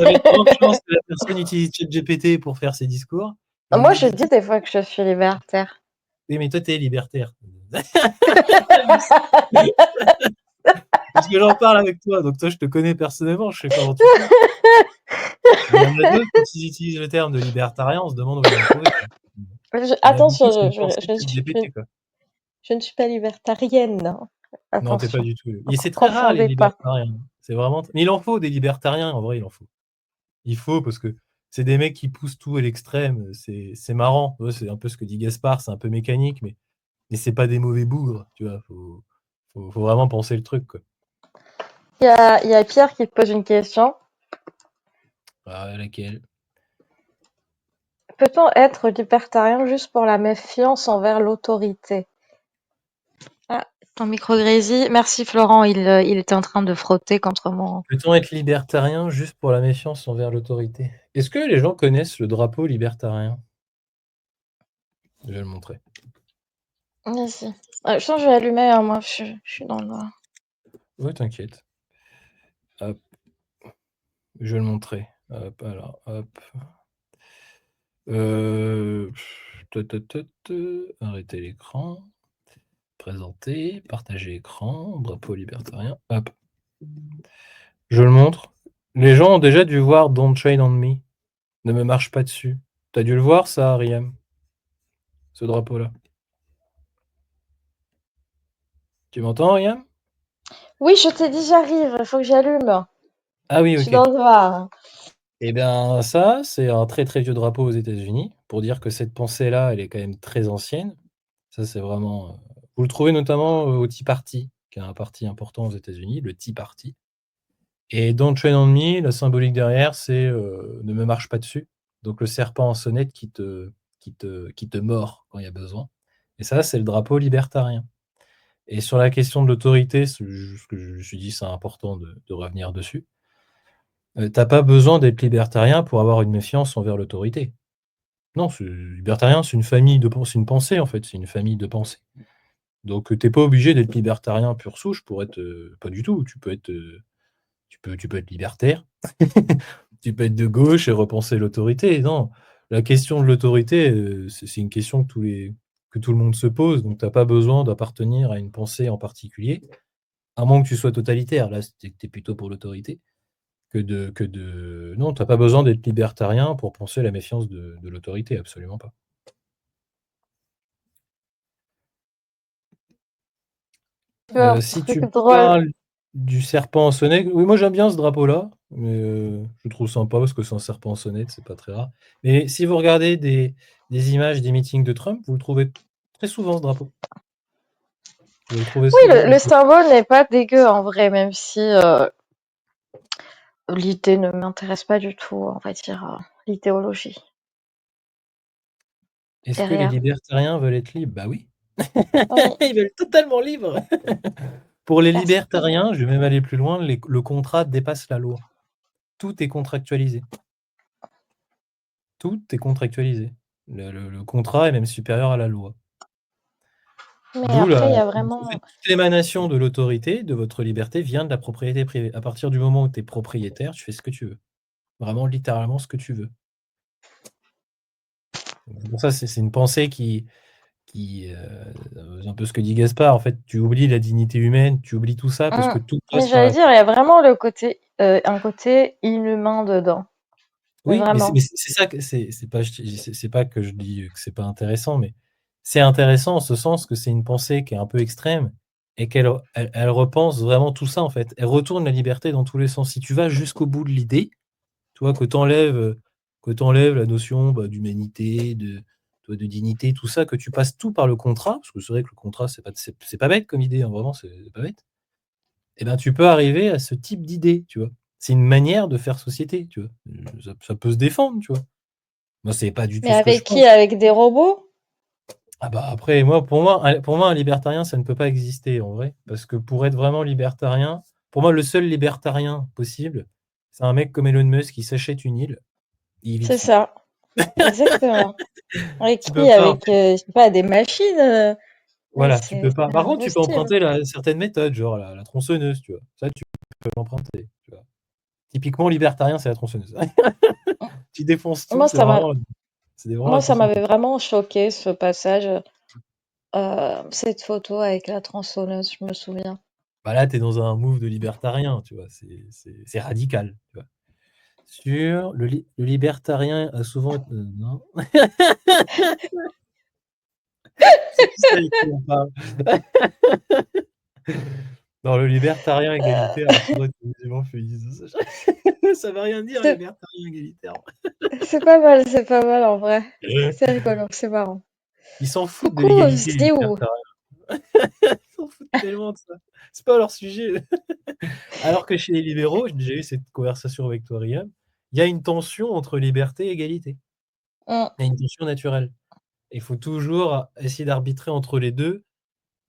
avez trop de chance que la personne utilise ChatGPT pour faire ses discours. Moi, je dis des fois que je suis libertaire. Oui, mais toi, t'es libertaire. Parce que j'en parle avec toi, donc toi, je te connais personnellement, je sais comment tu fais. Il y en a d'autres, quand ils utilisent le terme de libertarien, on se demande où ils l'ont trouvé. Attention, je ne suis pas libertarienne. Non, t'es pas du tout. Et c'est très rare, les libertariens. C'est vraiment... Mais il en faut des libertariens, en vrai, il en faut. Il faut, parce que c'est des mecs qui poussent tout à l'extrême. C'est marrant. C'est un peu ce que dit Gaspard, c'est un peu mécanique, mais c'est pas des mauvais bougres, tu vois. Faut vraiment penser le truc, quoi. Il y a Pierre qui te pose une question. Laquelle? Peut-on être libertarien juste pour la méfiance envers l'autorité? Ah, ton micro grésille. Merci Florent, il était en train de frotter contre mon... Peut-on être libertarien juste pour la méfiance envers l'autorité? Est-ce que les gens connaissent le drapeau libertarien? Je vais le montrer. Vas-y. Je sens que je vais allumer, hein, moi, je suis dans le noir. Ouais, t'inquiète. Hop. Je vais le montrer. Hop, alors, hop. Arrêter l'écran. Présenter, partager écran, drapeau libertarien. Hop. Je le montre. Les gens ont déjà dû voir Don't Shade on Me. Ne me marche pas dessus. T'as dû le voir, ça, Riam? Ce drapeau-là. Tu m'entends, Riam? Oui, je t'ai dit, j'arrive. Il faut que j'allume. Ah oui, ok. Je suis dans le noir. Eh bien, ça, c'est un très très vieux drapeau aux États-Unis, pour dire que cette pensée-là, elle est quand même très ancienne. Ça, c'est vraiment... Vous le trouvez notamment au Tea Party, qui est un parti important aux États-Unis, le Tea Party. Et Don't Tread on Me, la symbolique derrière, c'est ne me marche pas dessus. Donc le serpent en sonnette qui te mord quand il y a besoin. Et ça, c'est le drapeau libertarien. Et sur la question de l'autorité, ce que je me suis dit, c'est important de revenir dessus. T'as pas besoin d'être libertarien pour avoir une méfiance envers l'autorité. Non, libertarien, c'est une famille de pensée, une pensée en fait, c'est une famille de pensée. Donc t'es pas obligé d'être libertarien pur souche pour être... pas du tout, tu peux être libertaire, tu peux être de gauche et repenser l'autorité. Non, la question de l'autorité, c'est une question que tout le monde se pose, donc t'as pas besoin d'appartenir à une pensée en particulier, à moins que tu sois totalitaire, là t'es plutôt pour l'autorité. Non, t'as pas besoin d'être libertarien pour penser la méfiance de l'autorité, absolument pas. Si tu parles du serpent en sonnette, oui, moi j'aime bien ce drapeau-là, mais je trouve sympa parce que c'est un serpent en sonnette, c'est pas très rare. Mais si vous regardez des images des meetings de Trump, vous le trouvez très souvent ce drapeau. Vous le trouvez souvent. Oui, le symbole n'est pas dégueu en vrai, même si l'idée ne m'intéresse pas du tout, on va dire, l'idéologie. Est-ce que les libertariens veulent être libres? Bah oui. Oui. Ils veulent totalement libres. Pour les libertariens, je vais même aller plus loin, le contrat dépasse la loi. Tout est contractualisé. Tout est contractualisé. Le contrat est même supérieur à la loi. Mais D'où après, il y a en fait, vraiment toute l'émanation de l'autorité, de votre liberté, vient de la propriété privée. À partir du moment où tu es propriétaire, tu fais ce que tu veux. Vraiment littéralement ce que tu veux. Donc c'est pour ça, c'est une pensée un peu ce que dit Gaspard, en fait, tu oublies la dignité humaine, tu oublies tout ça parce que tout mais passe par j'allais la dire, il y a vraiment un côté inhumain dedans. Mais oui, mais vraiment. c'est ça que c'est pas que je dis que c'est pas intéressant, mais c'est intéressant en ce sens que c'est une pensée qui est un peu extrême et qu'elle repense vraiment tout ça, en fait. Elle retourne la liberté dans tous les sens. Si tu vas jusqu'au bout de l'idée, tu vois, que tu enlèves la notion, bah, d'humanité, de dignité, tout ça, que tu passes tout par le contrat, parce que c'est vrai que le contrat, c'est pas bête comme idée, hein, vraiment, c'est pas bête. Et ben, tu peux arriver à ce type d'idée, tu vois? C'est une manière de faire société, tu vois? Ça peut se défendre, tu vois? Moi, c'est pas du Mais tout ce que je avec qui? pense. Avec des robots? Ah bah, après, pour moi, un libertarien, ça ne peut pas exister, en vrai, parce que pour être vraiment libertarien, pour moi, le seul libertarien possible, c'est un mec comme Elon Musk qui s'achète une île, et il vit C'est dessus. ça, exactement. Avec Tu peux qui? pas, en Avec, fait. je sais pas, des machines? Mais Voilà, tu peux pas. c'est Par contre, tu peux impossible. emprunter certaines méthodes, genre la tronçonneuse, tu vois? Ça, tu peux l'emprunter, tu vois? Typiquement libertarien, c'est la tronçonneuse. Tu défonces tout, Moi, ça m'a, c'est vraiment moi, la ça m'avait tronçonneuse. vraiment choqué ce passage, cette photo avec la tronçonneuse, je me souviens. Bah là, tu es dans un move de libertarien, tu vois? C'est radical, tu vois? Sur le libertarien a souvent non? C'est qui ça avec qui on parle? Non, le libertarien égalitaire a souvent été musulman féministe. Ça veut rien dire, C'est libertarien égalitaire. c'est pas mal en vrai. C'est rigolo, c'est marrant. Ils s'en foutent de Coucou, l'égalité, les Ziou. libertariens. Ils s'en foutent tellement de ça. C'est pas leur sujet. Alors que chez les libéraux, j'ai déjà eu cette conversation avec toi, Riam, il y a une tension entre liberté et égalité. Mm. Il y a une tension naturelle. Il faut toujours essayer d'arbitrer entre les 2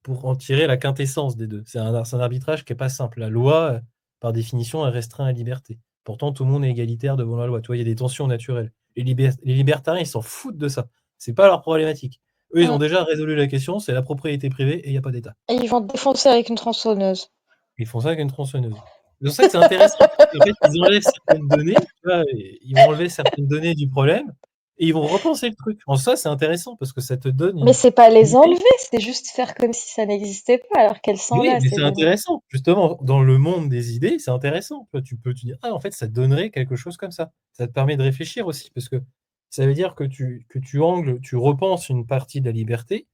pour en tirer la quintessence des 2. C'est un arbitrage qui est pas simple. La loi, par définition, elle restreint la liberté. Pourtant, tout le monde est égalitaire devant la loi. Tu vois, il y a des tensions naturelles. Les libertariens, ils s'en foutent de ça. C'est pas leur problématique. Eux, ils ont Mm. déjà résolu la question, c'est la propriété privée et il y a pas d'État. Et ils vont te défoncer avec une tronçonneuse. Ils font ça avec une tronçonneuse. C'est pour ça que c'est intéressant. En fait, ils enlèvent certaines données, tu vois? Et ils vont enlever certaines données du problème et ils vont repenser le truc. En soi, c'est intéressant parce que ça te donne Mais c'est pas une les idée. enlever, c'est juste faire comme si ça n'existait pas alors qu'elles sont Oui, là, mais ces c'est données. intéressant. Justement, dans le monde des idées, c'est intéressant. Tu vois, tu peux te dire: «Ah, en fait, ça donnerait quelque chose comme ça». Ça te permet de réfléchir aussi parce que ça veut dire que tu repenses une partie de la liberté.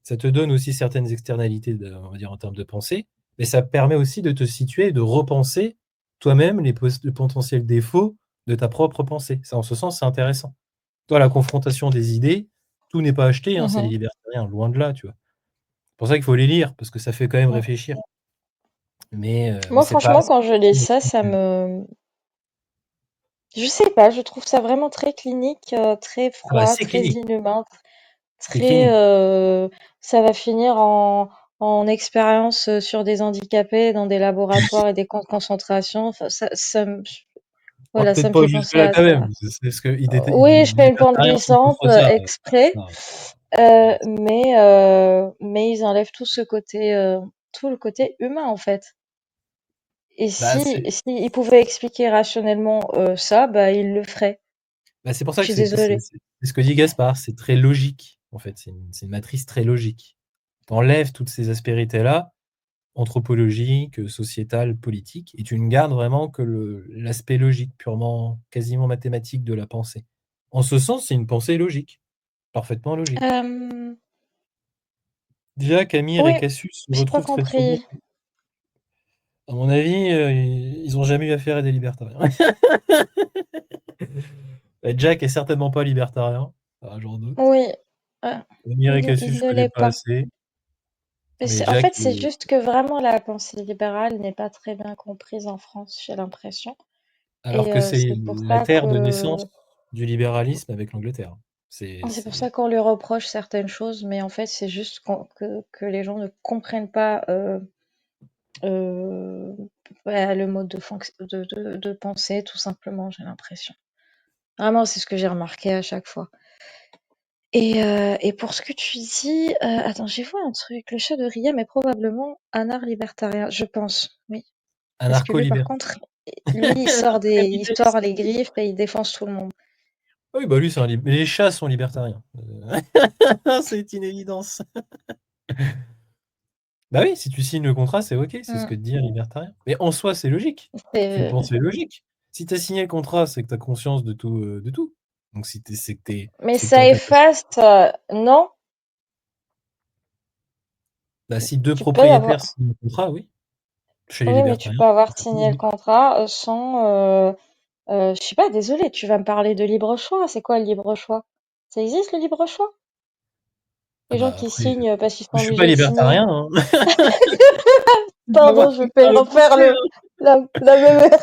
Ça te donne aussi certaines externalités on va dire en termes de pensée, mais ça permet aussi de te situer et de repenser toi-même les potentiels défauts de ta propre pensée. Ça, en ce sens, c'est intéressant. Toi, la confrontation des idées, tout n'est pas acheté, hein, c'est les Mhm. libertariens, loin de là, tu vois? C'est pour ça qu'il faut les lire, parce que ça fait quand même Mm. réfléchir. Mais Moi, c'est pas franchement, quand je lis ça, ça me... Je sais pas, je trouve ça vraiment très clinique, très ah bah, froid, c'est très clinique, inhumain, c'est très... clinique. ça va finir en expérience sur des handicapés dans des laboratoires et des camps de concentration. Enfin, Oh, voilà, ça peut-être me pas fait penser jusque-là à quand ça. même. C'est ce que ils déte Oui, je les fais une pente libertariens sont glissante contre ça. exprès, Non, ouais. mais ils enlèvent tout le côté humain en fait. Et Bah, c'est si ils pouvaient expliquer rationnellement ça, bah ils le feraient. Bah, c'est pour Je ça que suis désolée. c'est ce que dit Gaspard, c'est très logique, en fait, c'est une matrice très logique. Tu enlèves toutes ces aspérités-là, anthropologiques, sociétales, politiques, et tu ne gardes vraiment que l'aspect logique, purement, quasiment mathématique de la pensée. En ce sens, c'est une pensée logique, parfaitement logique. Euh, Déjà, Camille oui, et Cassius se j'ai pas retrouvent très souvent. compris. À mon avis, ils ont jamais eu affaire à des libertariens. Jack est certainement pas libertarien, ah, j'en doute. Oui, euh, Camille et il Cassius, je ne connais l'est pas pas. assez. Mais Mais en Jack, fait, c'est juste que vraiment la pensée libérale n'est pas très bien comprise en France, j'ai l'impression. alors Et que c'est c'est pour la ça terre de que naissance du libéralisme avec l'Angleterre. C'est c'est pour c'est ça qu'on lui reproche certaines choses, mais en fait, c'est juste que les gens ne comprennent pas euh, le mode de pensée, tout simplement, j'ai l'impression. Vraiment, c'est ce que j'ai remarqué à chaque fois. Et pour ce que tu dis, attends, j'ai vu un truc. Le chat de Riem est probablement anard-libertarien, je pense, oui. Parce que lui, par Anarcho-libertaire. contre, lui, il sort les griffes et il défonce tout le monde. Oui, bah lui, les chats sont libertariens. C'est une évidence. Bah oui, si tu signes le contrat, c'est OK, c'est ce que te dit un libertarien. Mais en soi, c'est logique. C'est une C'est- pensée logique. Si tu as signé le contrat, c'est que tu as conscience de tout, de tout. Donc si t'es c'est que tu Mais c'est que tu ça en capacité. efface, non? Bah, si 2 Tu peux avoir, propriétaires signent le contrat, oui. Chez les oui, mais tu libertariens, peux avoir c'est signé le oui. contrat sans, je sais pas, désolé, tu vas me parler de libre choix. C'est quoi le libre choix? Ça existe le libre choix? Ah Les gens bah, qui après, signent parce qu'ils sont je suis pas obligés de signer. libertarien, hein. Je vais Pardon, avoir je tout vais faire le refaire procès, hein. la même erreur.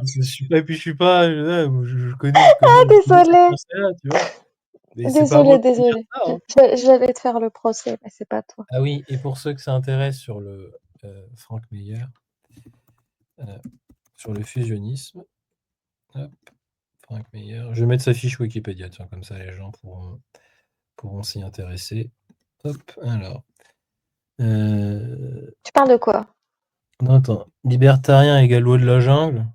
Je suis pas et puis je suis pas, je connais cette Désolée, pensée-là, tu vois? Mais c'est pas à moi désolée, de te dire désolée. ça, hein. J'allais te faire le procès, mais c'est pas toi. Ah oui, et pour ceux que ça intéresse sur le, Frank Meyer, sur le fusionnisme, hop, Frank Meyer, je vais mettre sa fiche Wikipédia, tiens, comme ça les gens pourront s'y intéresser. Hop, alors, Tu parles de quoi? non, attends, libertarien égale loi de la jungle?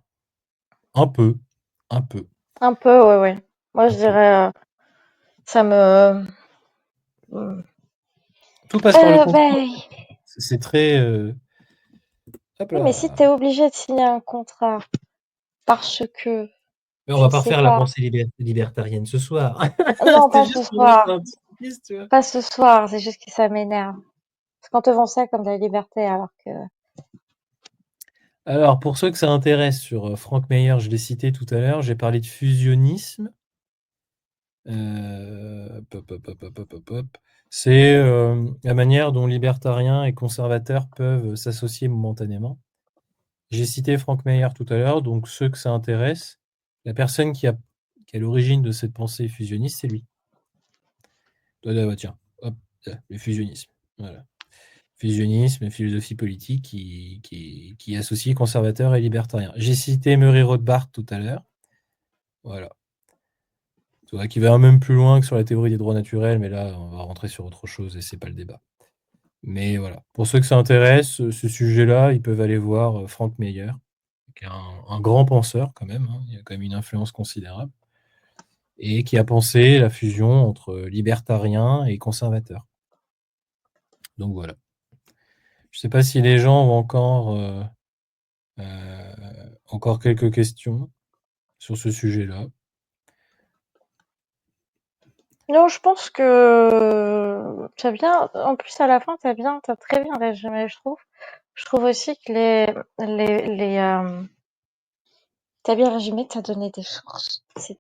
Un peu, un peu, Un peu, ouais, ouais. Moi, un je peu. dirais, ça me... Tout passe par le contrat. Ben, C'est très, hop oui, mais si là. t'es obligé de signer un contrat parce que, Mais on je va ne pas sais faire la pas, pensée libertarienne ce soir. non, C'était pas ce juste pour mettre soir, un petit twist, tu vois? pas ce soir, c'est juste que ça m'énerve. Parce qu'on te vend ça comme de la liberté, alors que... Alors, pour ceux que ça intéresse sur, Frank Meyer, je l'ai cité tout à l'heure, j'ai parlé de fusionnisme. Hop, hop, hop, hop, hop, hop, hop. C'est, la manière dont libertariens et conservateurs peuvent s'associer momentanément. J'ai cité Frank Meyer tout à l'heure, donc ceux que ça intéresse, la personne qui est à l'origine de cette pensée fusionniste, c'est lui. Tiens, hop, le fusionnisme, voilà. Fusionnisme, philosophie politique qui associe conservateurs et libertariens. J'ai cité Murray Rothbard tout à l'heure. Voilà. Tu vois, qui va même plus loin que sur la théorie des droits naturels, mais là, on va rentrer sur autre chose et c'est pas le débat. Mais voilà. Pour ceux que ça intéresse, ce sujet-là, ils peuvent aller voir Frank Meyer, qui est un grand penseur quand même, hein. Il a quand même une influence considérable, et qui a pensé la fusion entre libertariens et conservateurs. Donc voilà. Je ne sais pas si les gens ont encore quelques questions sur ce sujet-là. Non, je pense que t'as bien, en plus à la fin, t'as très bien résumé, je trouve. Je trouve aussi que t'as bien résumé, t'as donné des sources. C'est